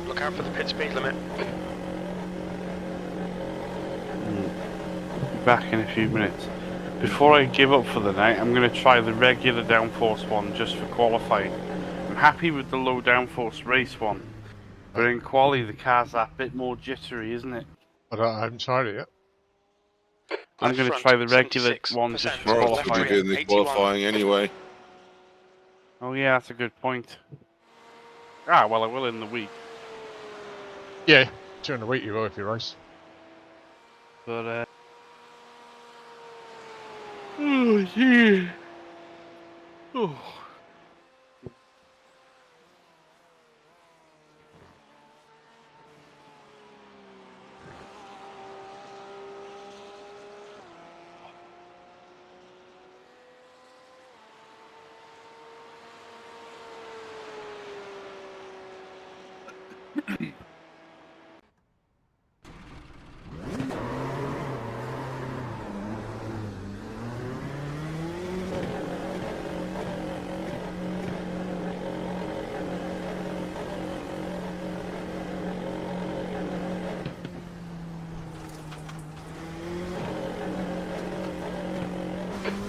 Look out for the pit speed limit. Back in a few minutes. Before I give up for the night, I'm going to try the regular downforce one just for qualifying. I'm happy with the low downforce race one, but in quali the car's that bit more jittery, isn't it? I haven't tried it yet. I'm going to try the regular one just for Right, we'll be qualifying. doing the qualifying anyway. Oh yeah, that's a good point. Ah, well I will in the week. Yeah, during the week you will if you race. But oh dear. Oh.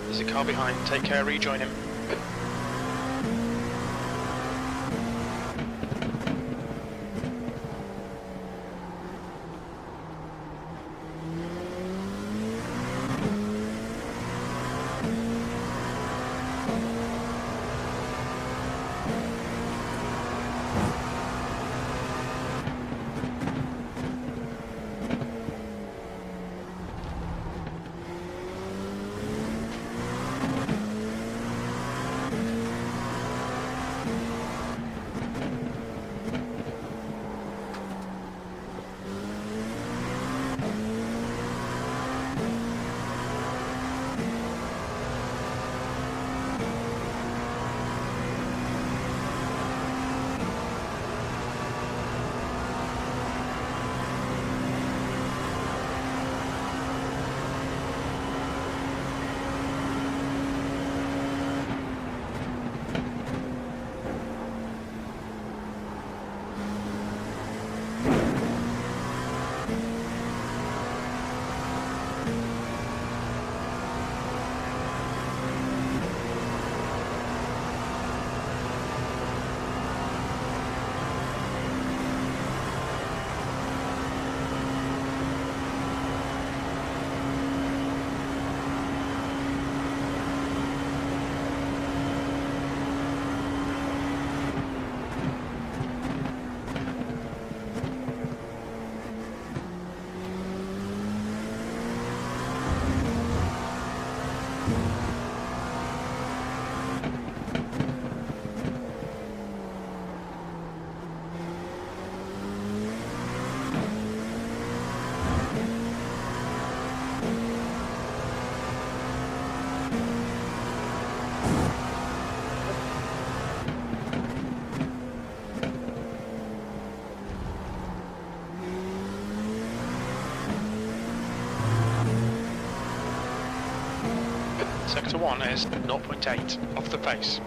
There's a car behind, take care, rejoin him. Sector 1 is 0.8 off the pace.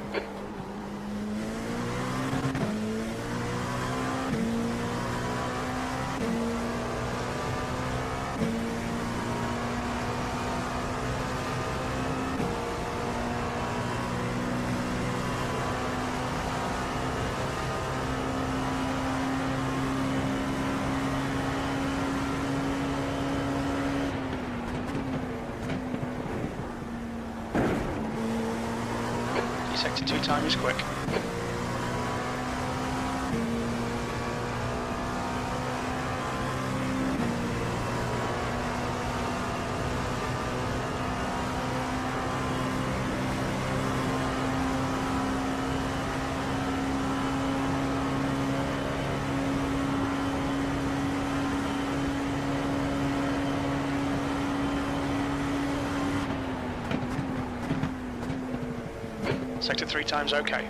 Sector 2 time is quick. Sector 3 time's okay.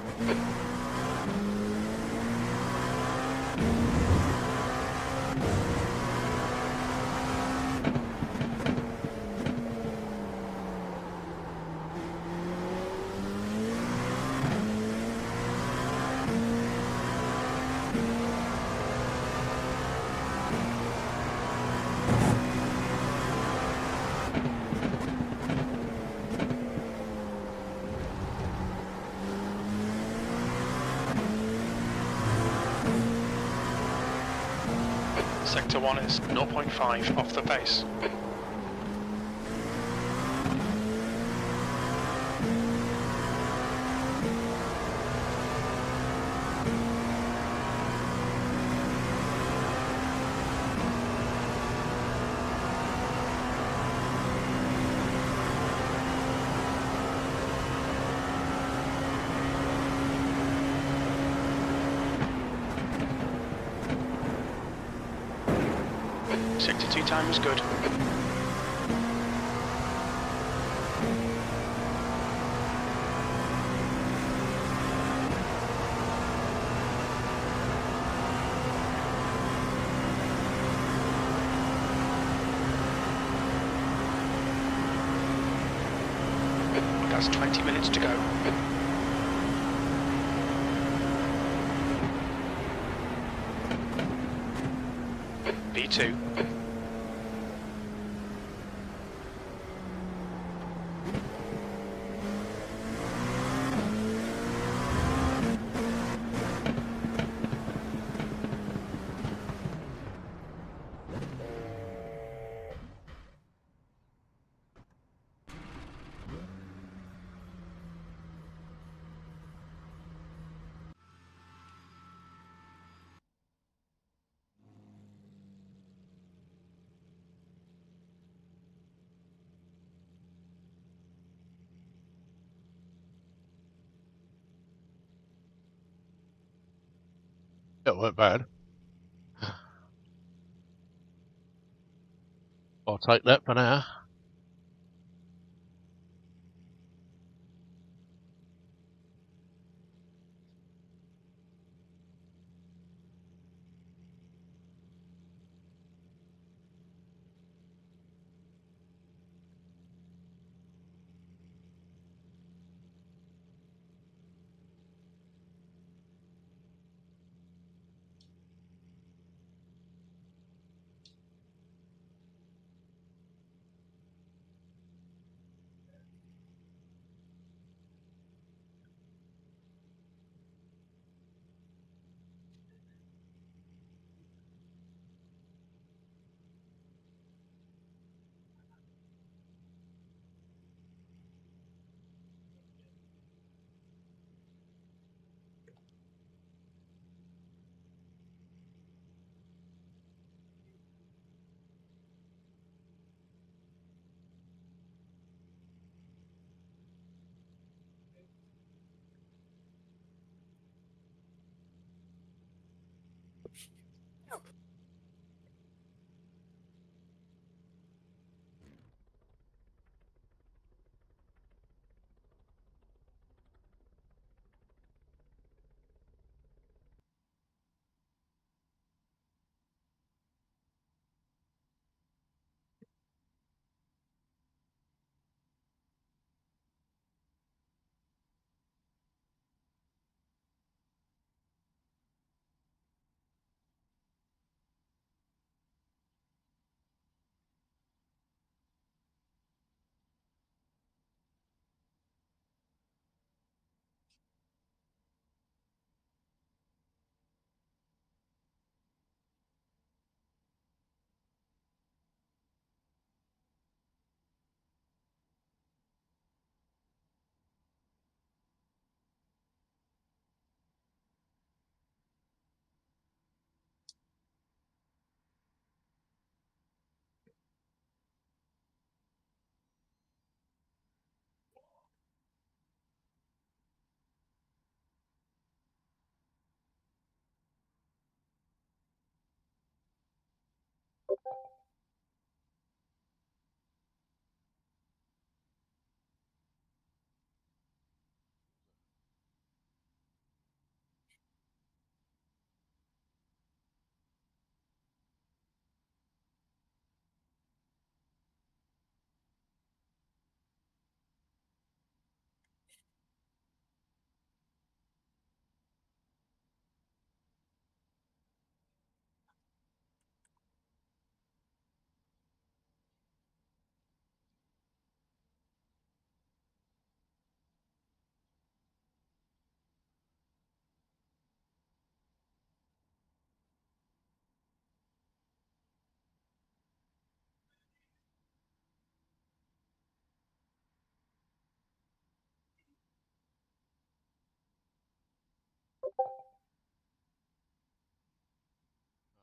Sector 1 is 0.5 off the pace. Sector 2 time is good. That's 20 minutes to go. B2. That weren't bad. I'll take that for now.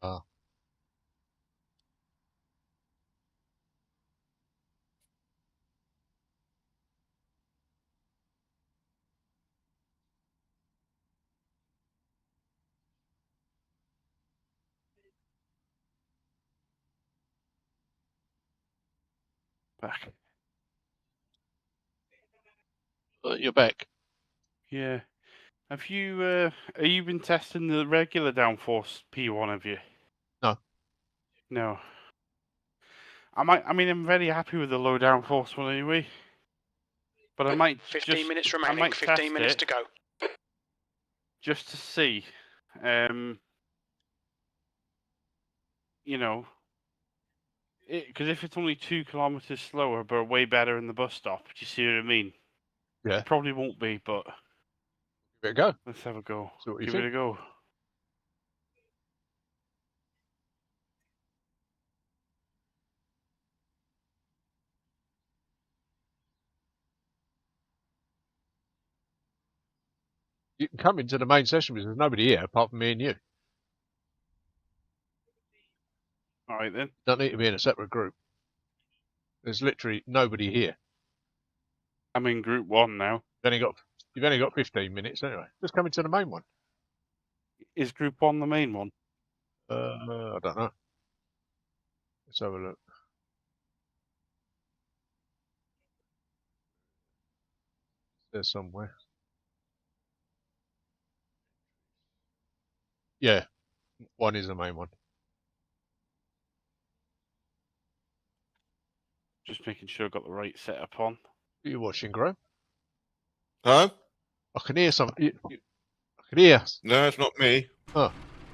Ah. Back. You're back. Yeah. Have you been testing the regular downforce P1, have you? No. No. I mean, I'm very happy with the low downforce one anyway. But I might 15 minutes remaining, I might 15 test minutes it to go. just to see. You know, because if it's only 2 kilometers slower, but way better in the bus stop, do you see what I mean? Yeah. It probably won't be, but Give it a go. let's have a go. See what you Give think. it a go. You can come into the main session because there's nobody here apart from me and you. All right then. Don't need to be in a separate group. There's literally nobody here. I'm in group 1 now. You've only got 15 minutes anyway. Just come into the main one. Is group 1 the main one? I don't know. Let's have a look. There's somewhere. Yeah, 1 is the main one. Just making sure I've got the right setup on. Are you watching, Graham? Huh? I can hear some. I can hear. No, it's not me. Oh.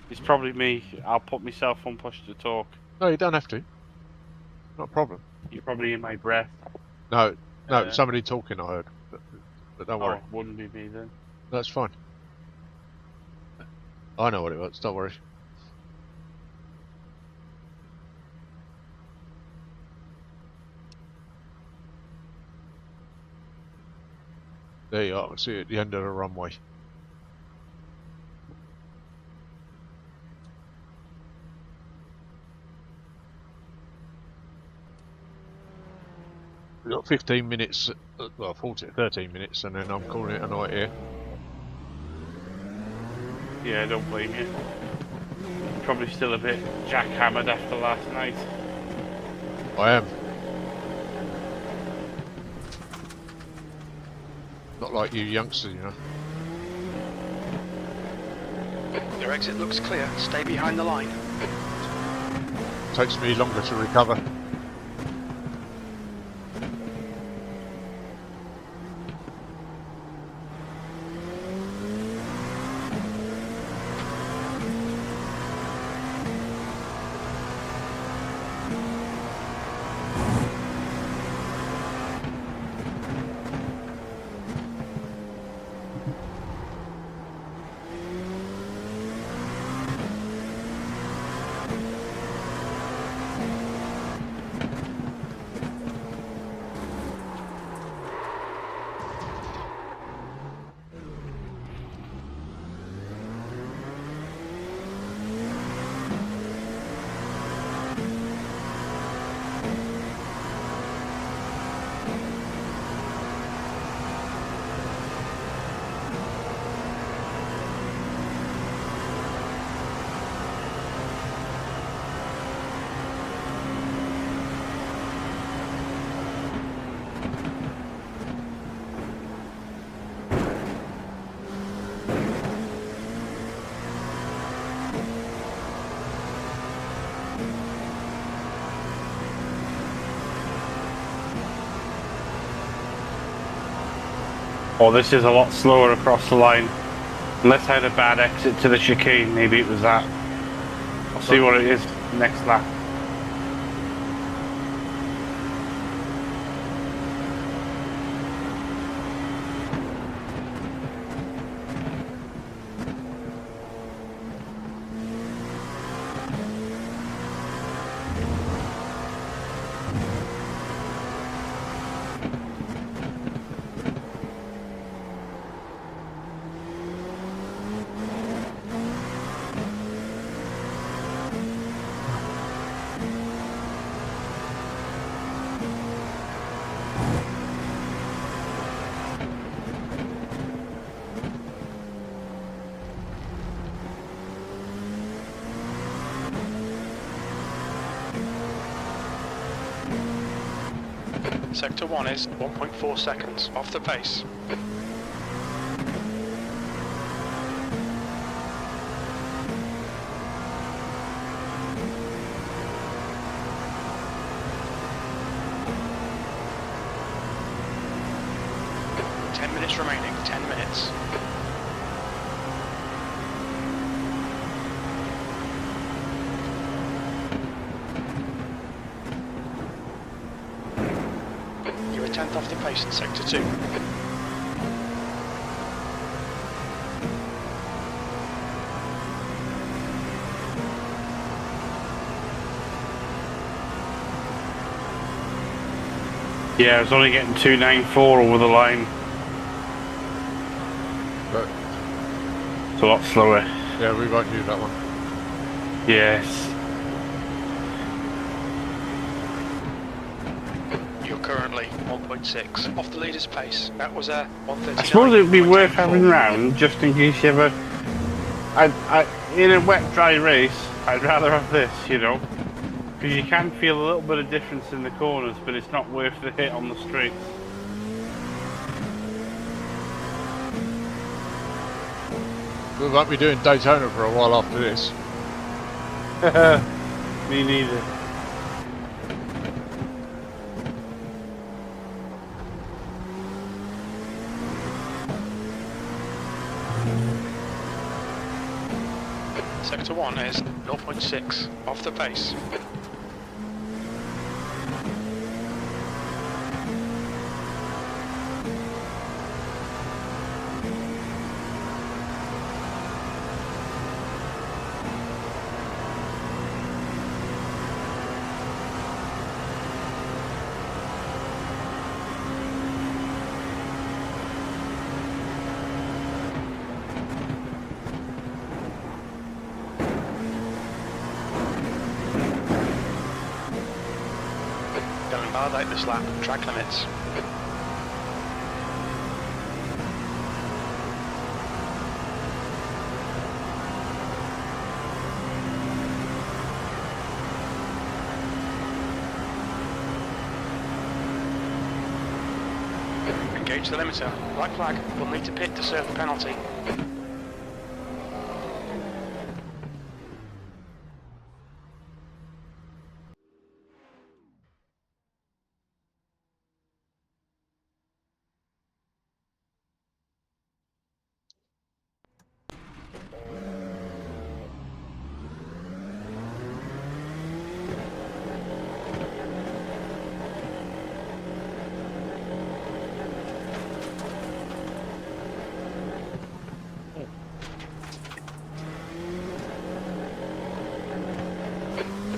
It's probably me. I'll put myself on push to talk. No, you don't have to. Not a problem. You're probably in my breath. No, somebody talking I heard. But don't worry. Oh, wouldn't be me then. That's fine. I know what it was. Don't worry. There you are. I can see it at the end of the runway. We've got 15 minutes, well, 13 minutes, and then I'm calling it a night here. Yeah, I don't blame you. Probably still a bit jackhammered after last night. I am. Not like you youngsters, you know. Your exit looks clear. Stay behind the line. Takes me longer to recover. Oh, this is a lot slower across the line. Unless I had a bad exit to the chicane, maybe it was that. I'll see what it is next lap. Sector 1 is 1.4 seconds off the pace. Remaining 10 minutes. You're a tenth off the pace in Sector 2. Yeah, I was only getting 294 over the line. But it's a lot slower. Yeah, we won't use that one. Yes. You're currently 1.6 off the leader's pace. That was a 139. I suppose it would be worth having round just in case you ever. In a wet, dry race, I'd rather have this, you know, because you can feel a little bit of difference in the corners, but it's not worth the hit on the straights. We won't be doing Daytona for a while after this. Me neither. Sector 1 is 0.6 off the pace. Violate this lap, track limits. Engage the limiter. White flag. We'll need to pit to serve the penalty.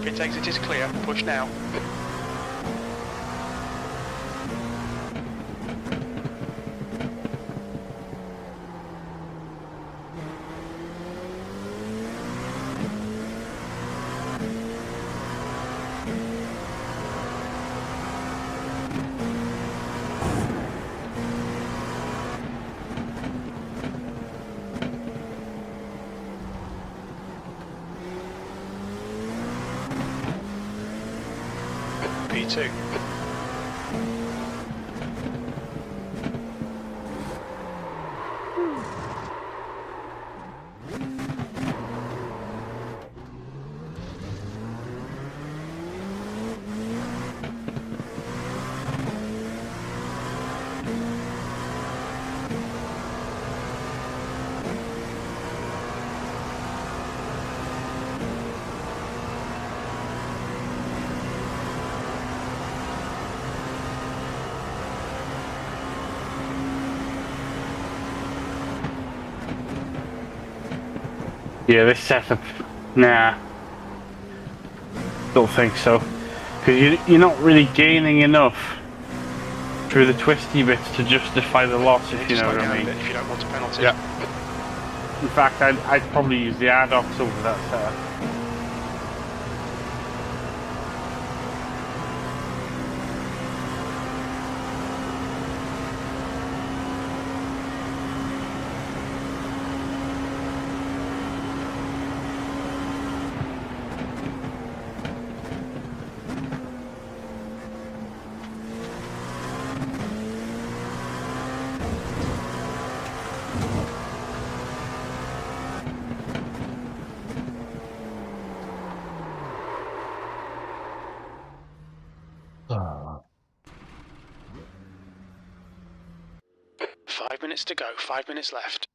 Pit exit is clear. Push now. P2. Yeah, this setup, nah, don't think so, because you're not really gaining enough through the twisty bits to justify the loss, if you know what I mean. If you don't want a penalty. Yeah. In fact, I'd probably use the Adox over that setup. minutes to go, 5 minutes left.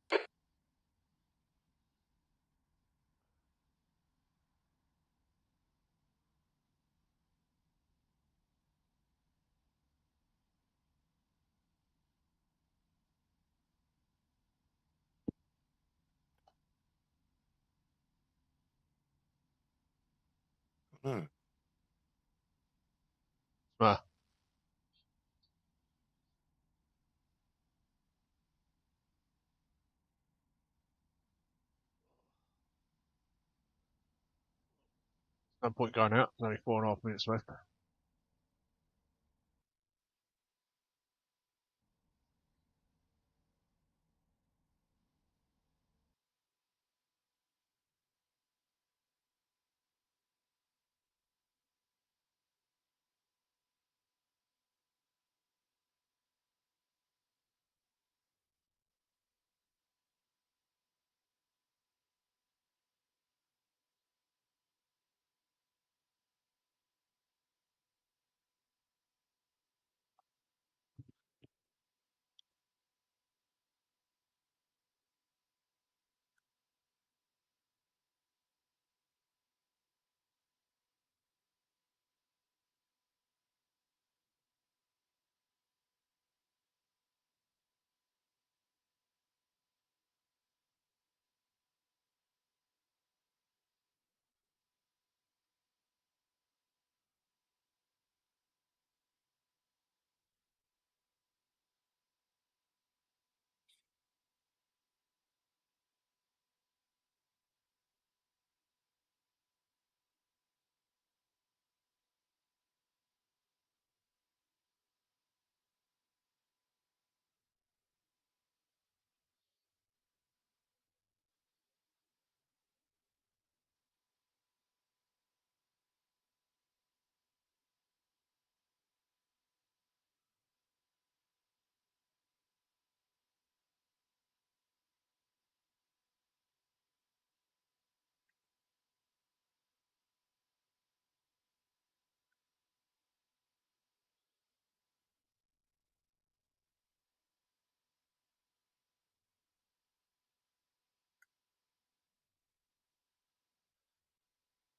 No. Ah, no point going out. There's only 4.5 minutes left.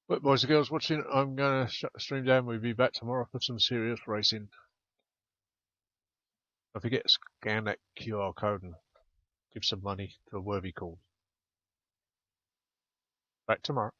But boys and girls watching, I'm going to shut the stream down. We'll be back tomorrow for some serious racing. Don't forget to scan that QR code and give some money to a worthy cause. Back tomorrow.